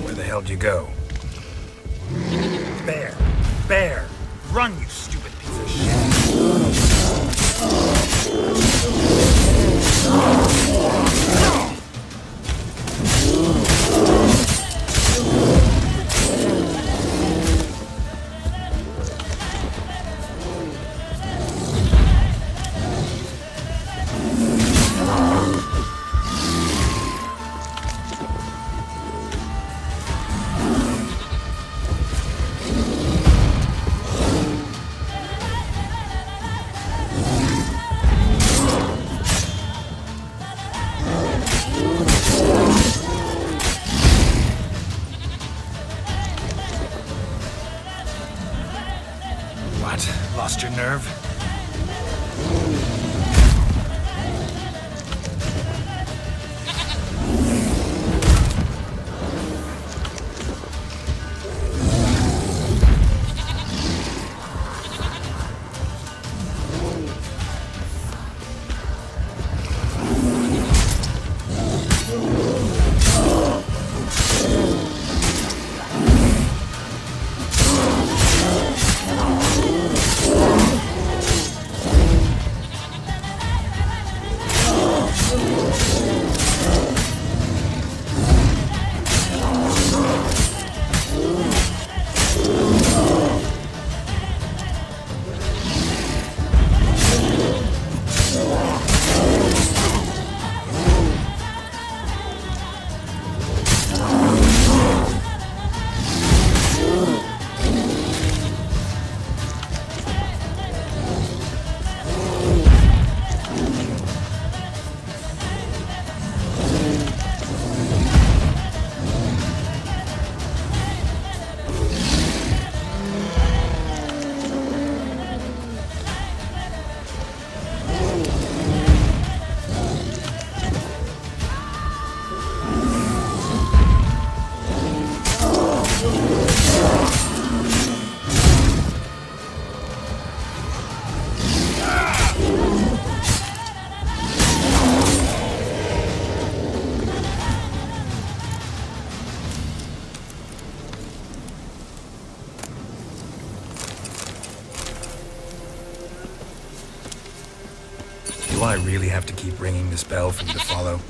Where the hell'd you go?
Bear! Bear! Run, you stupid piece of shit!
What? Lost your nerve? Do I really have to keep ringing this bell for you to follow?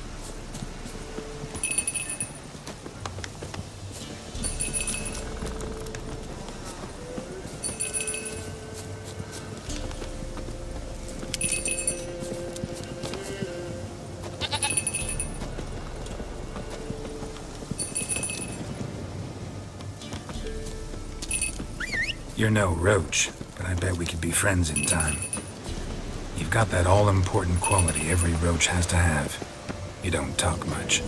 You're no roach, but I bet we could be friends in time. You've got that all-important quality every roach has to have. You don't talk much.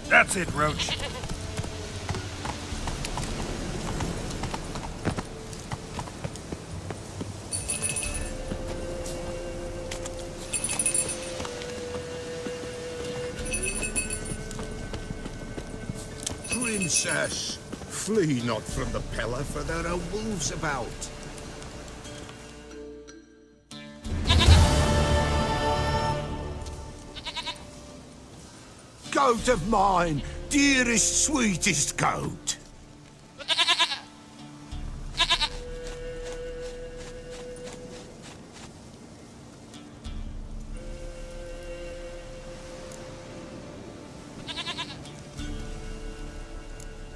That's it, Roach.
Princess, flee not from the Pella, for there are wolves about. Goat of mine, dearest, sweetest goat.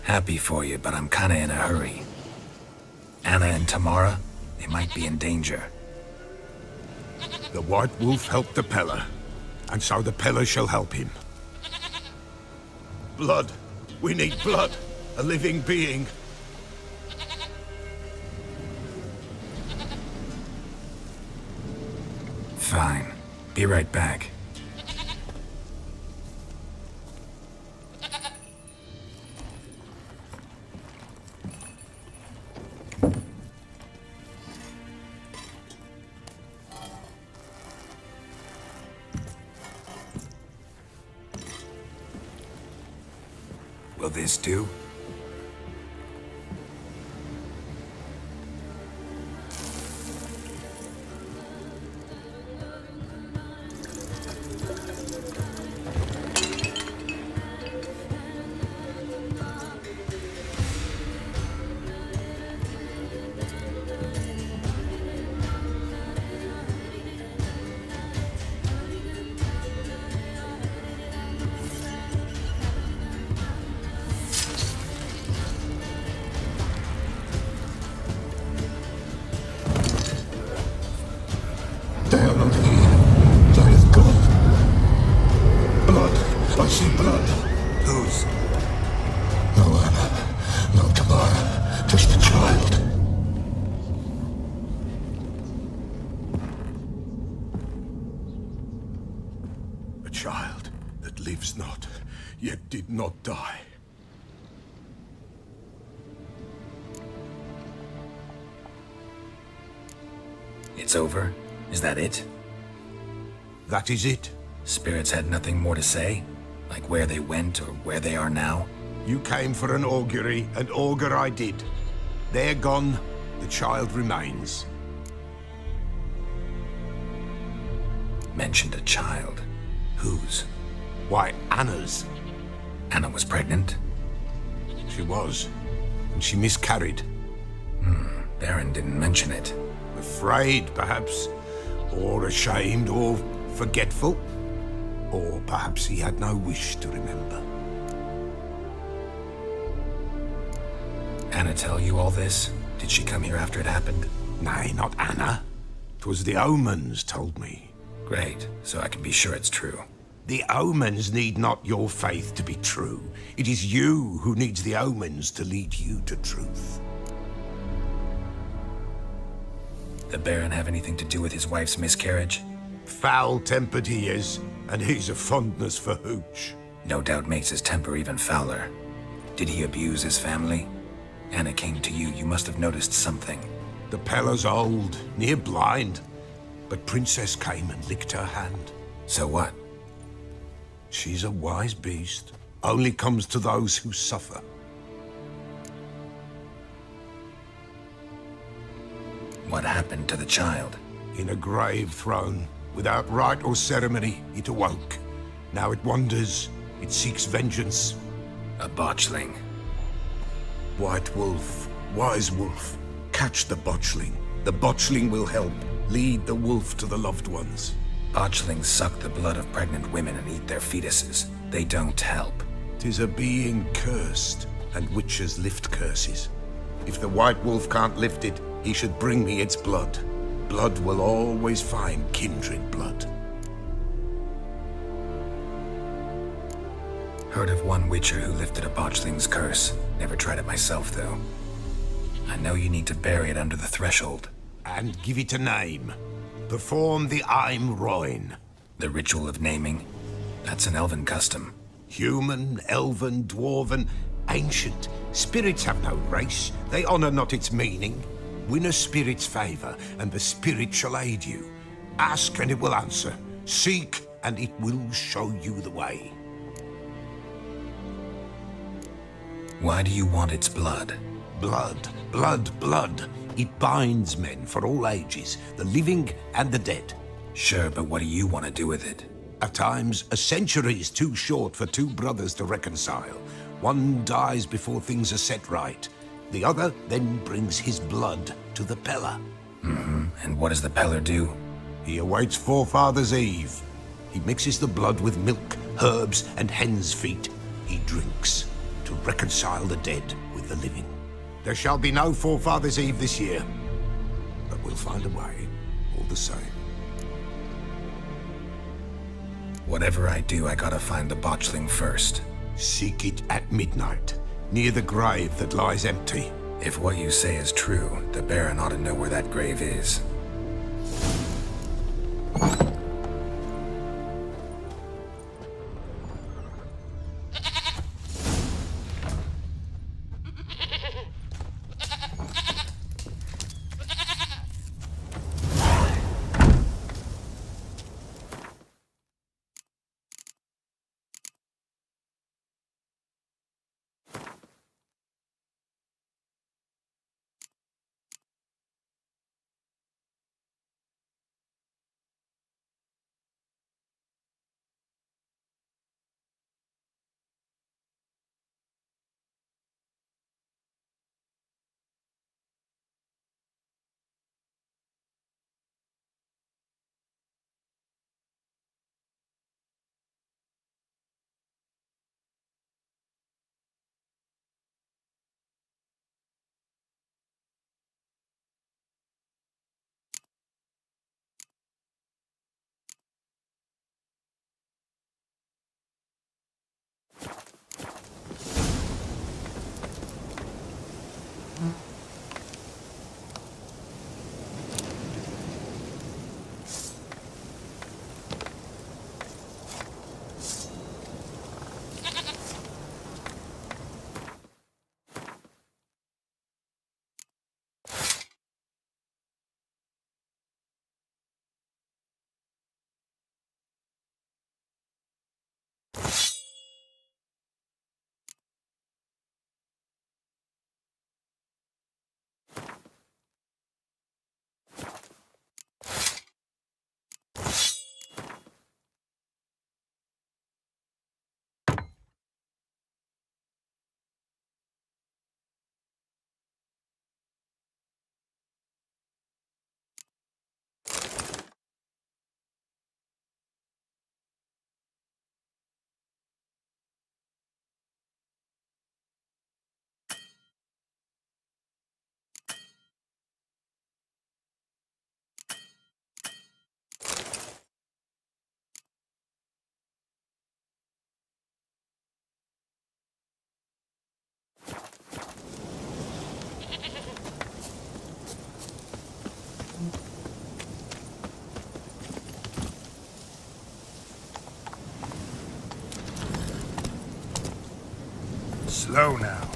Happy for you, but I'm kinda in a hurry. Anna and Tamara, they might be in danger.
The White Wolf helped the Pella, and so the Pella shall help him. Blood. We need blood. A living being.
Fine. Be right back. Will this do?
They are not here. They is gone. Blood. I see blood.
Whose?
No Anna. No Tamara. Just the child. A child that lives not, yet did not die.
It's over? Is that it?
That is it.
Spirits had nothing more to say? Like where they went or where they are now?
You came for an augury, and augur I did. They're gone, the child remains.
Mentioned a child. Whose?
Why, Anna's.
Anna was pregnant?
She was, and she miscarried.
Baron didn't mention it.
Afraid, perhaps, or ashamed, or forgetful. Or perhaps he had no wish to remember.
Anna tell you all this? Did she come here after it happened?
Nay, not Anna. 'Twas the omens told me.
Great, so I can be sure it's true.
The omens need not your faith to be true. It is you who needs the omens to lead you to truth.
The Baron have anything to do with his wife's miscarriage?
Foul-tempered he is, and he's a fondness for hooch.
No doubt makes his temper even fouler. Did he abuse his family? Anna came to you, you must have noticed something.
The Pella's old, near blind, but Princess came and licked her hand.
So what?
She's a wise beast, only comes to those who suffer.
What happened to the child?
In a grave thrown, without rite or ceremony, it awoke. Now it wanders, it seeks vengeance.
A botchling.
White Wolf, Wise Wolf, catch the botchling. The botchling will help, lead the wolf to the loved ones.
Botchlings suck the blood of pregnant women and eat their fetuses. They don't help.
'Tis a being cursed, and witches lift curses. If the White Wolf can't lift it, he should bring me its blood. Blood will always find kindred blood.
Heard of one witcher who lifted a botchling's curse. Never tried it myself, though. I know you need to bury it under the threshold.
And give it a name. Perform the Aim Roin.
The ritual of naming? That's an elven custom.
Human, elven, dwarven, ancient. Spirits have no race. They honor not its meaning. Win a spirit's favor, and the spirit shall aid you. Ask, and it will answer. Seek, and it will show you the way.
Why do you want its blood?
Blood, blood, blood. It binds men for all ages, the living and the dead.
Sure, but what do you want to do with it?
At times, a century is too short for two brothers to reconcile. One dies before things are set right. The other then brings his blood to the Peller.
And what does the Peller do?
He awaits Forefather's Eve. He mixes the blood with milk, herbs, and hen's feet. He drinks to reconcile the dead with the living. There shall be no Forefather's Eve this year, but we'll find a way, all the same.
Whatever I do, I gotta find the botchling first.
Seek it at midnight, near the grave that lies empty.
If what you say is true, the Baron ought to know where that grave is.
Slow now.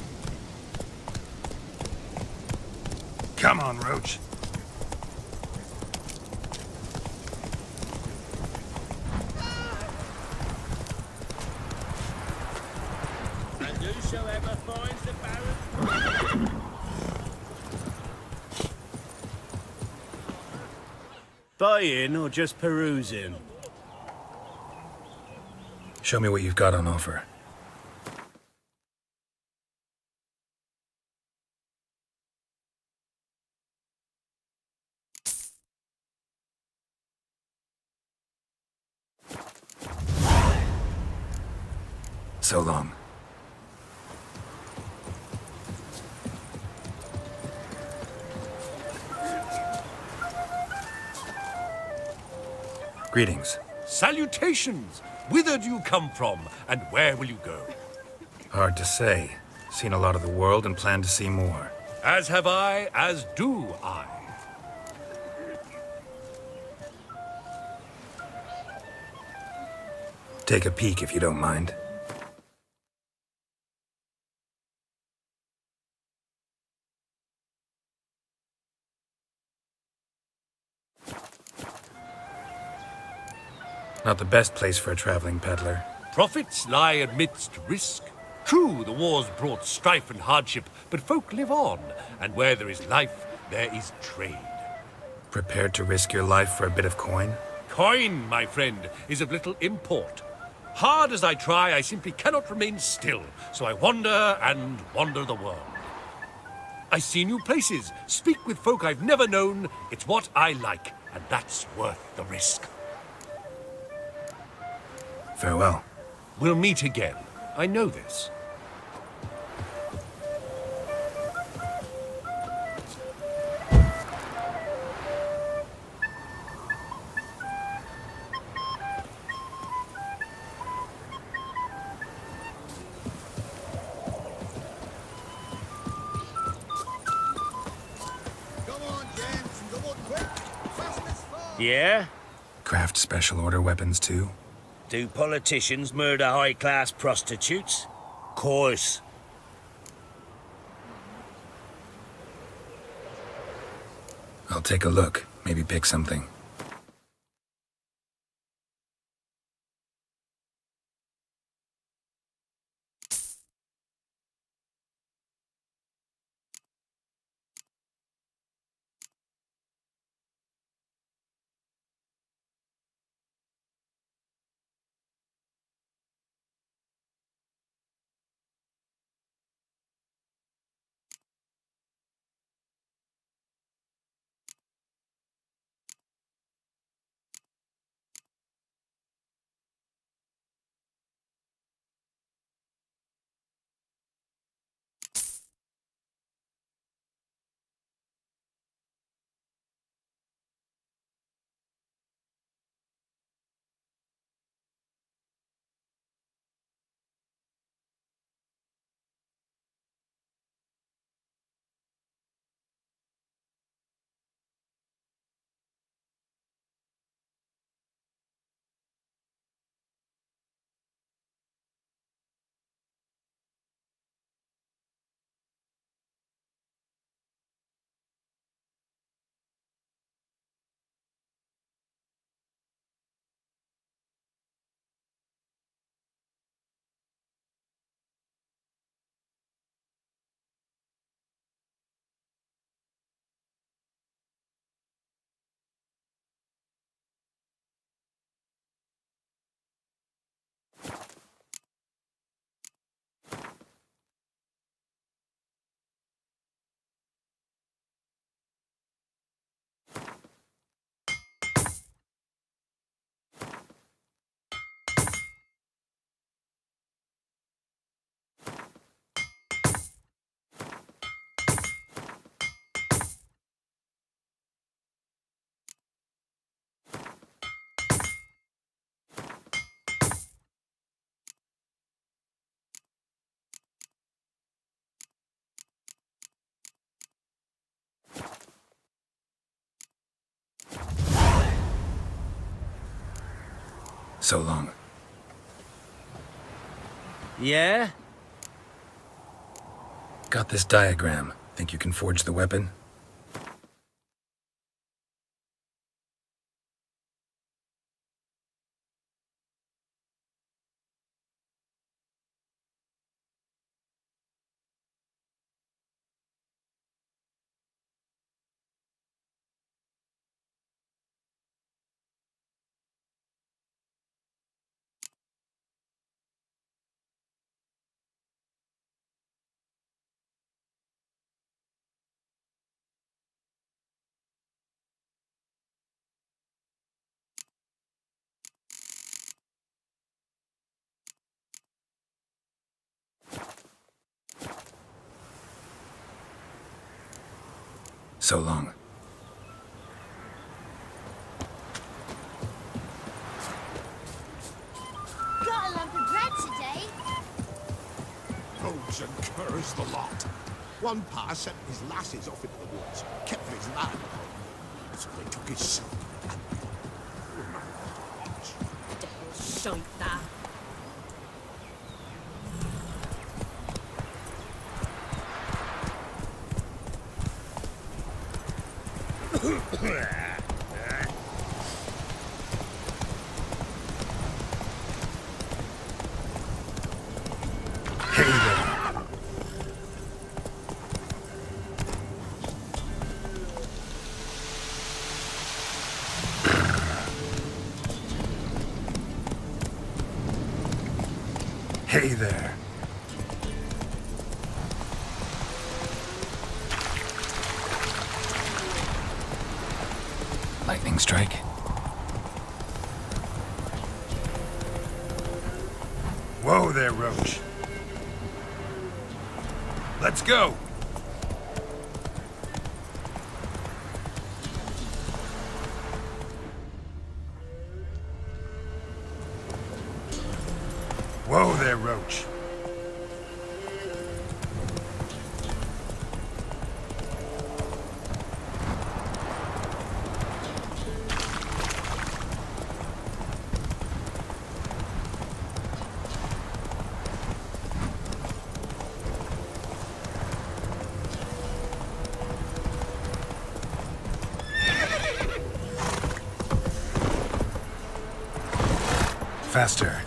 Come on, Roach.
And whosoever finds the Baron...
Buying or just perusing?
Show me what you've got on offer. So long. Greetings.
Salutations! Whither do you come from, and where will you go?
Hard to say. Seen a lot of the world and plan to see more.
As have I, as do I.
Take a peek if you don't mind. Not the best place for a traveling peddler.
Profits lie amidst risk. True, the wars brought strife and hardship, but folk live on, and where there is life, there is trade.
Prepared to risk your life for a bit of coin?
Coin, my friend, is of little import. Hard as I try, I simply cannot remain still, so I wander and wander the world. I see new places, speak with folk I've never known. It's what I like, and that's worth the risk.
Farewell.
We'll meet again. I know this.
Yeah?
Craft special order weapons too?
Do politicians murder high-class prostitutes? Course.
I'll take a look. Maybe pick something. So long.
Yeah?
Got this diagram. Think you can forge the weapon? So long.
Curse and curse the lot. One pa sent his lasses off into the woods, kept for his lad. So they took his son.
Shite that.
Hey there. Lightning strike.
Whoa there, Roach. Let's go. Whoa there, Roach.
Faster.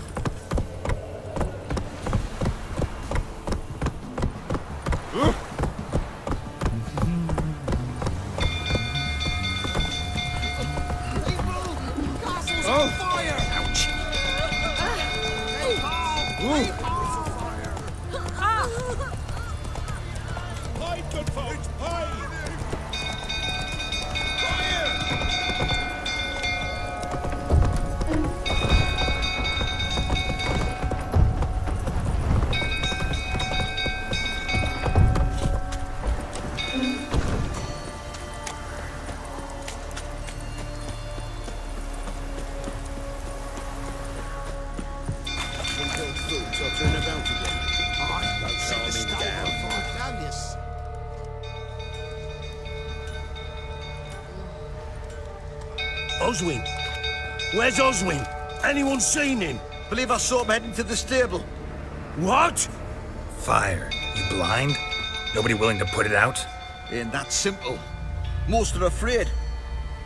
Oswin? Where's Oswin? Anyone seen him?
Believe I saw him heading to the stable.
What?
Fire. You blind? Nobody willing to put it out?
Ain't that simple. Most are afraid.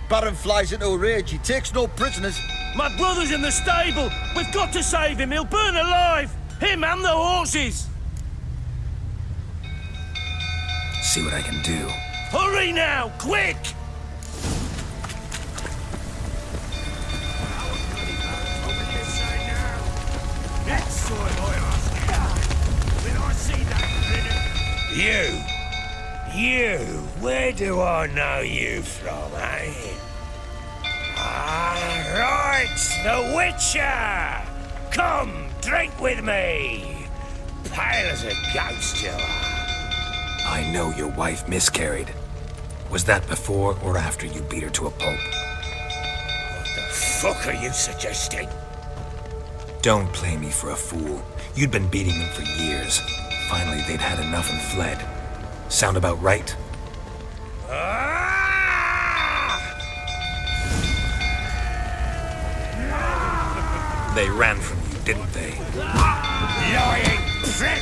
Baron flies into a rage. He takes no prisoners.
My brother's in the stable. We've got to save him. He'll burn alive. Him and the horses.
See what I can do.
Hurry now, quick! You, where do I know you from, eh? Ah, right, the Witcher! Come, drink with me! Pale as a ghost you are.
I know your wife miscarried. Was that before or after you beat her to a pulp?
What the fuck are you suggesting?
Don't play me for a fool. You'd been beating them for years. Finally, they'd had enough and fled. Sound about right? They ran from you, didn't they?
Lying prick!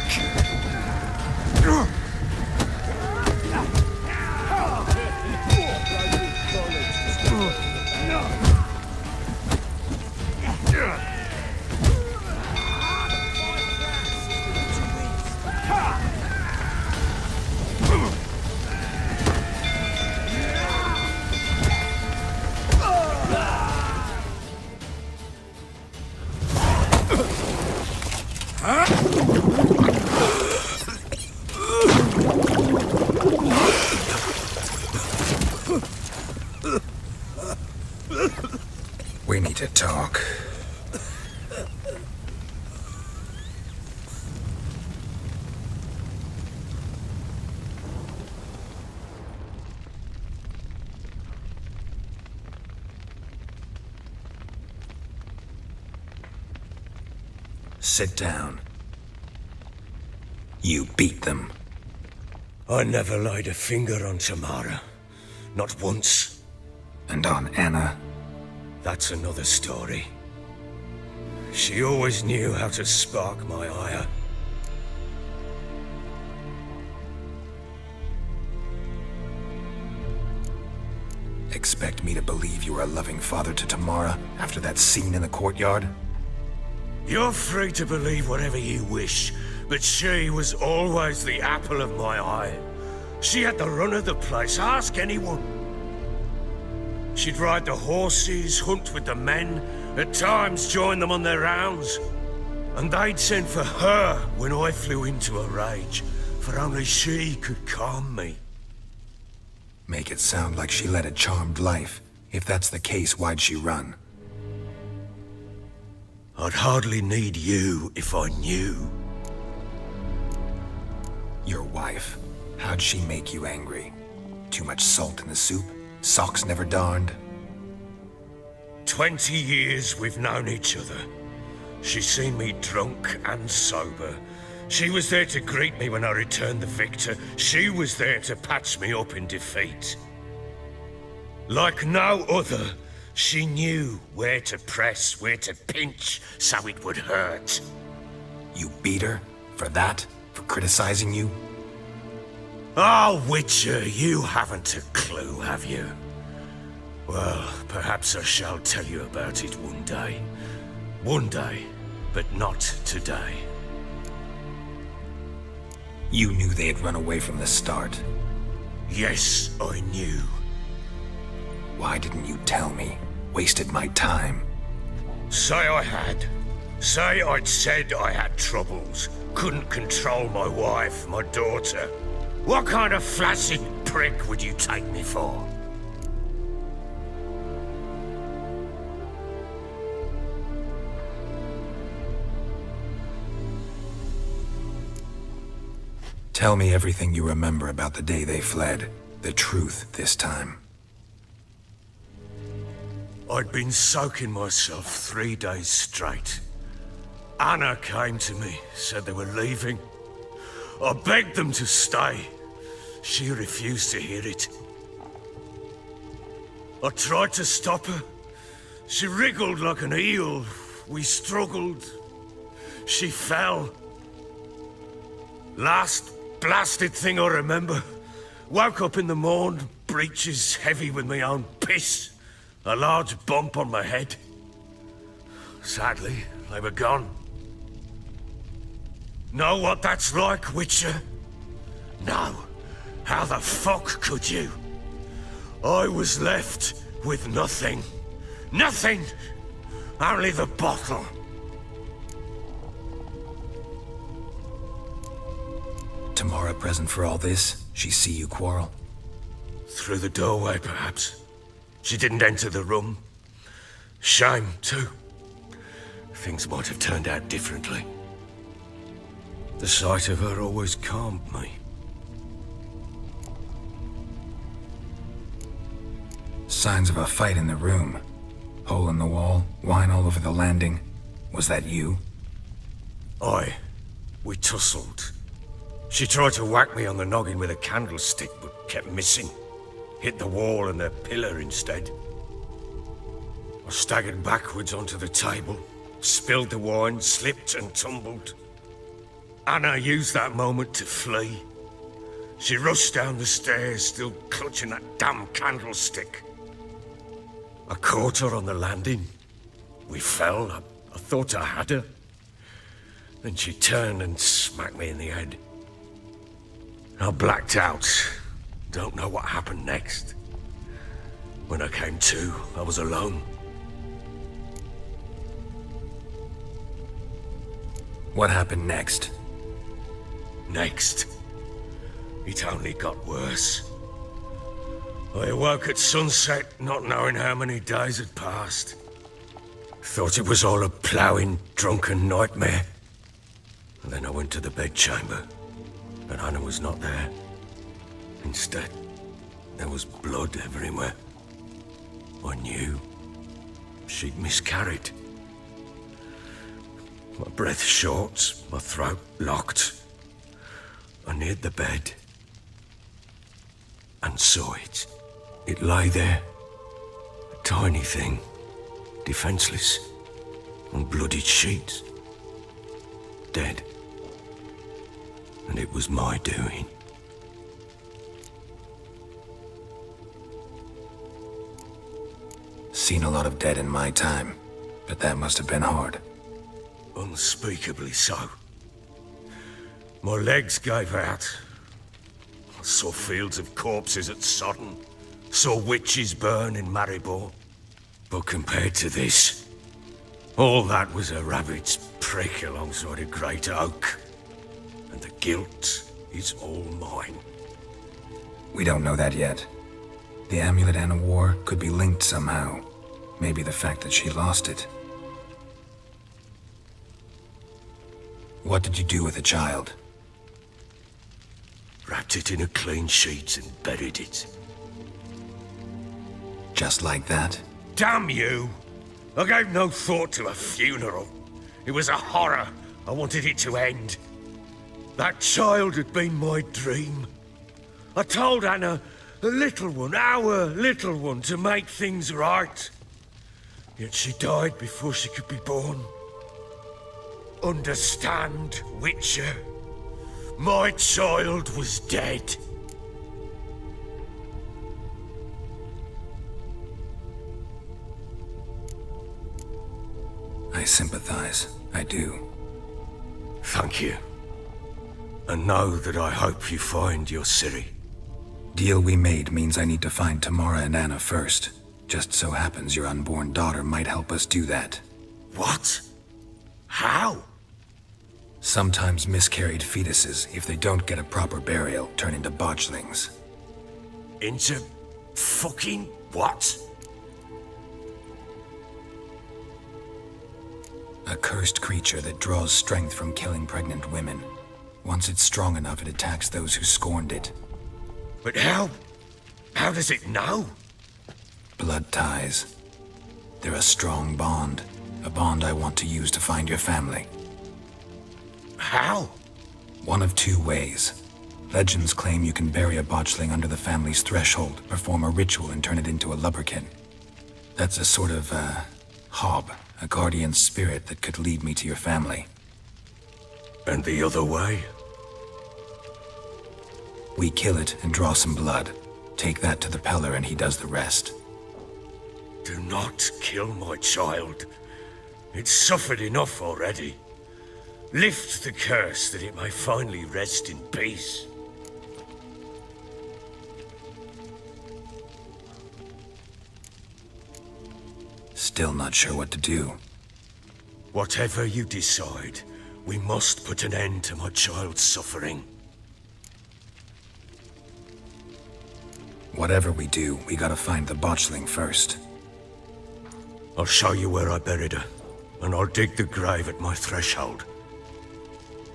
We need to talk. Sit down. You beat them.
I never laid a finger on Tamara. Not once.
And on Anna?
That's another story. She always knew how to spark my ire.
Expect me to believe you were a loving father to Tamara after that scene in the courtyard?
You're free to believe whatever you wish, but she was always the apple of my eye. She had the run of the place, ask anyone. She'd ride the horses, hunt with the men, at times join them on their rounds. And they'd send for her when I flew into a rage, for only she could calm me.
Make it sound like she led a charmed life. If that's the case, why'd she run?
I'd hardly need you if I knew.
Your wife. How'd she make you angry? Too much salt in the soup? Socks never darned?
20 years we've known each other. She's seen me drunk and sober. She was there to greet me when I returned the victor. She was there to patch me up in defeat. Like no other, she knew where to press, where to pinch, so it would hurt.
You beat her? For that? For criticizing you?
Oh, Witcher, you haven't a clue, have you? Well, perhaps I shall tell you about it one day. One day, but not today.
You knew they had run away from the start.
Yes, I knew.
Why didn't you tell me? Wasted my time.
Say I had. Say I'd said I had troubles. Couldn't control my wife, my daughter. What kind of flaccid prick would you take me for?
Tell me everything you remember about the day they fled. The truth this time.
I'd been soaking myself 3 days straight. Anna came to me, said they were leaving. I begged them to stay. She refused to hear it. I tried to stop her. She wriggled like an eel. We struggled. She fell. Last blasted thing I remember. Woke up in the morn, breeches heavy with my own piss. A large bump on my head. Sadly, they were gone. Know what that's like, Witcher? No. How the fuck could you? I was left with nothing. Nothing! Only the bottle.
Tamara present for all this? She see you quarrel?
Through the doorway, perhaps. She didn't enter the room. Shame, too. Things might have turned out differently. The sight of her always calmed me.
Signs of a fight in the room. Hole in the wall, wine all over the landing. Was that you?
Aye. We tussled. She tried to whack me on the noggin with a candlestick, but kept missing. Hit the wall and a pillar instead. I staggered backwards onto the table, spilled the wine, slipped and tumbled. Anna used that moment to flee. She rushed down the stairs, still clutching that damn candlestick. I caught her on the landing. We fell. I thought I had her. Then she turned and smacked me in the head. I blacked out. Don't know what happened next. When I came to, I was alone.
What happened next?
Next? It only got worse. I awoke at sunset, not knowing how many days had passed. Thought it was all a ploughing, drunken nightmare. And then I went to the bedchamber, but Anna was not there. Instead, there was blood everywhere. I knew she'd miscarried. My breath short, my throat locked. I neared the bed and saw it. It lay there, a tiny thing, defenseless, on bloodied sheets, dead. And it was my doing.
Seen a lot of dead in my time, but that must have been hard.
Unspeakably so. My legs gave out. I saw fields of corpses at Sodden. Saw witches burn in Maribor. But compared to this, all that was a rabbit's prick alongside a great oak. And the guilt is all mine.
We don't know that yet. The amulet Anna wore could be linked somehow. Maybe the fact that she lost it. What did you do with the child?
Wrapped it in a clean sheet and buried it.
Just like that?
Damn you! I gave no thought to a funeral. It was a horror. I wanted it to end. That child had been my dream. I told Anna, the little one, our little one, to make things right. Yet she died before she could be born. Understand, Witcher? My child was dead.
I sympathize. I do.
Thank you. And know that I hope you find your Ciri.
Deal we made means I need to find Tamara and Anna first. Just so happens your unborn daughter might help us do that.
What? How?
Sometimes miscarried fetuses, if they don't get a proper burial, turn into botchlings.
Into fucking what?
A cursed creature that draws strength from killing pregnant women. Once it's strong enough, it attacks those who scorned it.
But how? How does it know?
Blood ties. They're a strong bond. A bond I want to use to find your family.
How?
One of two ways. Legends claim you can bury a botchling under the family's threshold, perform a ritual, and turn it into a lubberkin. That's a sort of, hob, a guardian spirit that could lead me to your family.
And the other way?
We kill it and draw some blood. Take that to the Peller and he does the rest.
Do not kill my child. It's suffered enough already. Lift the curse that it may finally rest in peace.
Still not sure what to do.
Whatever you decide, we must put an end to my child's suffering.
Whatever we do, we gotta find the botchling first.
I'll show you where I buried her, and I'll dig the grave at my threshold.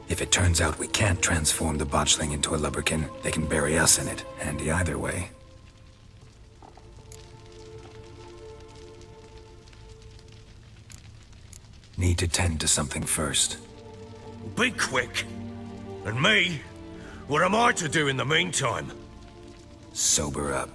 If it turns out we can't transform the botchling into a lubberkin, they can bury us in it. Handy either way. Need to tend to something first.
Be quick. And me? What am I to do in the meantime?
Sober up.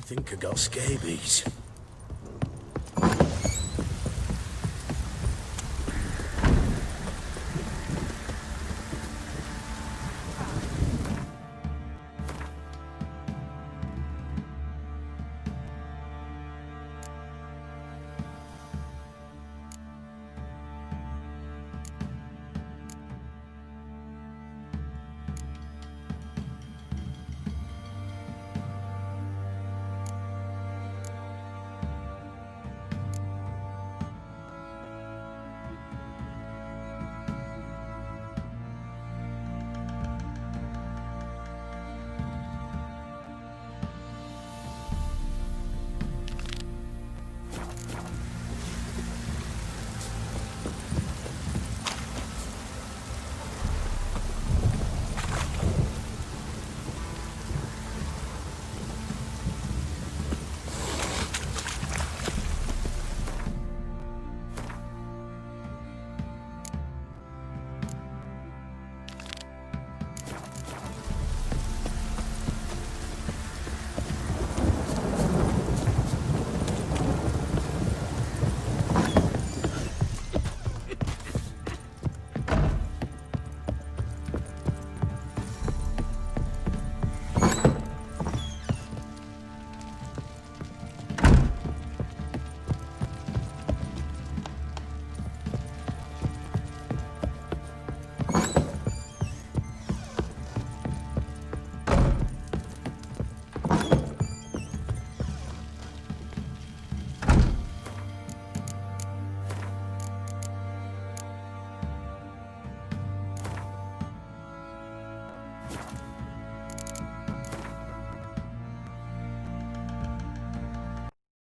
Think I got scabies.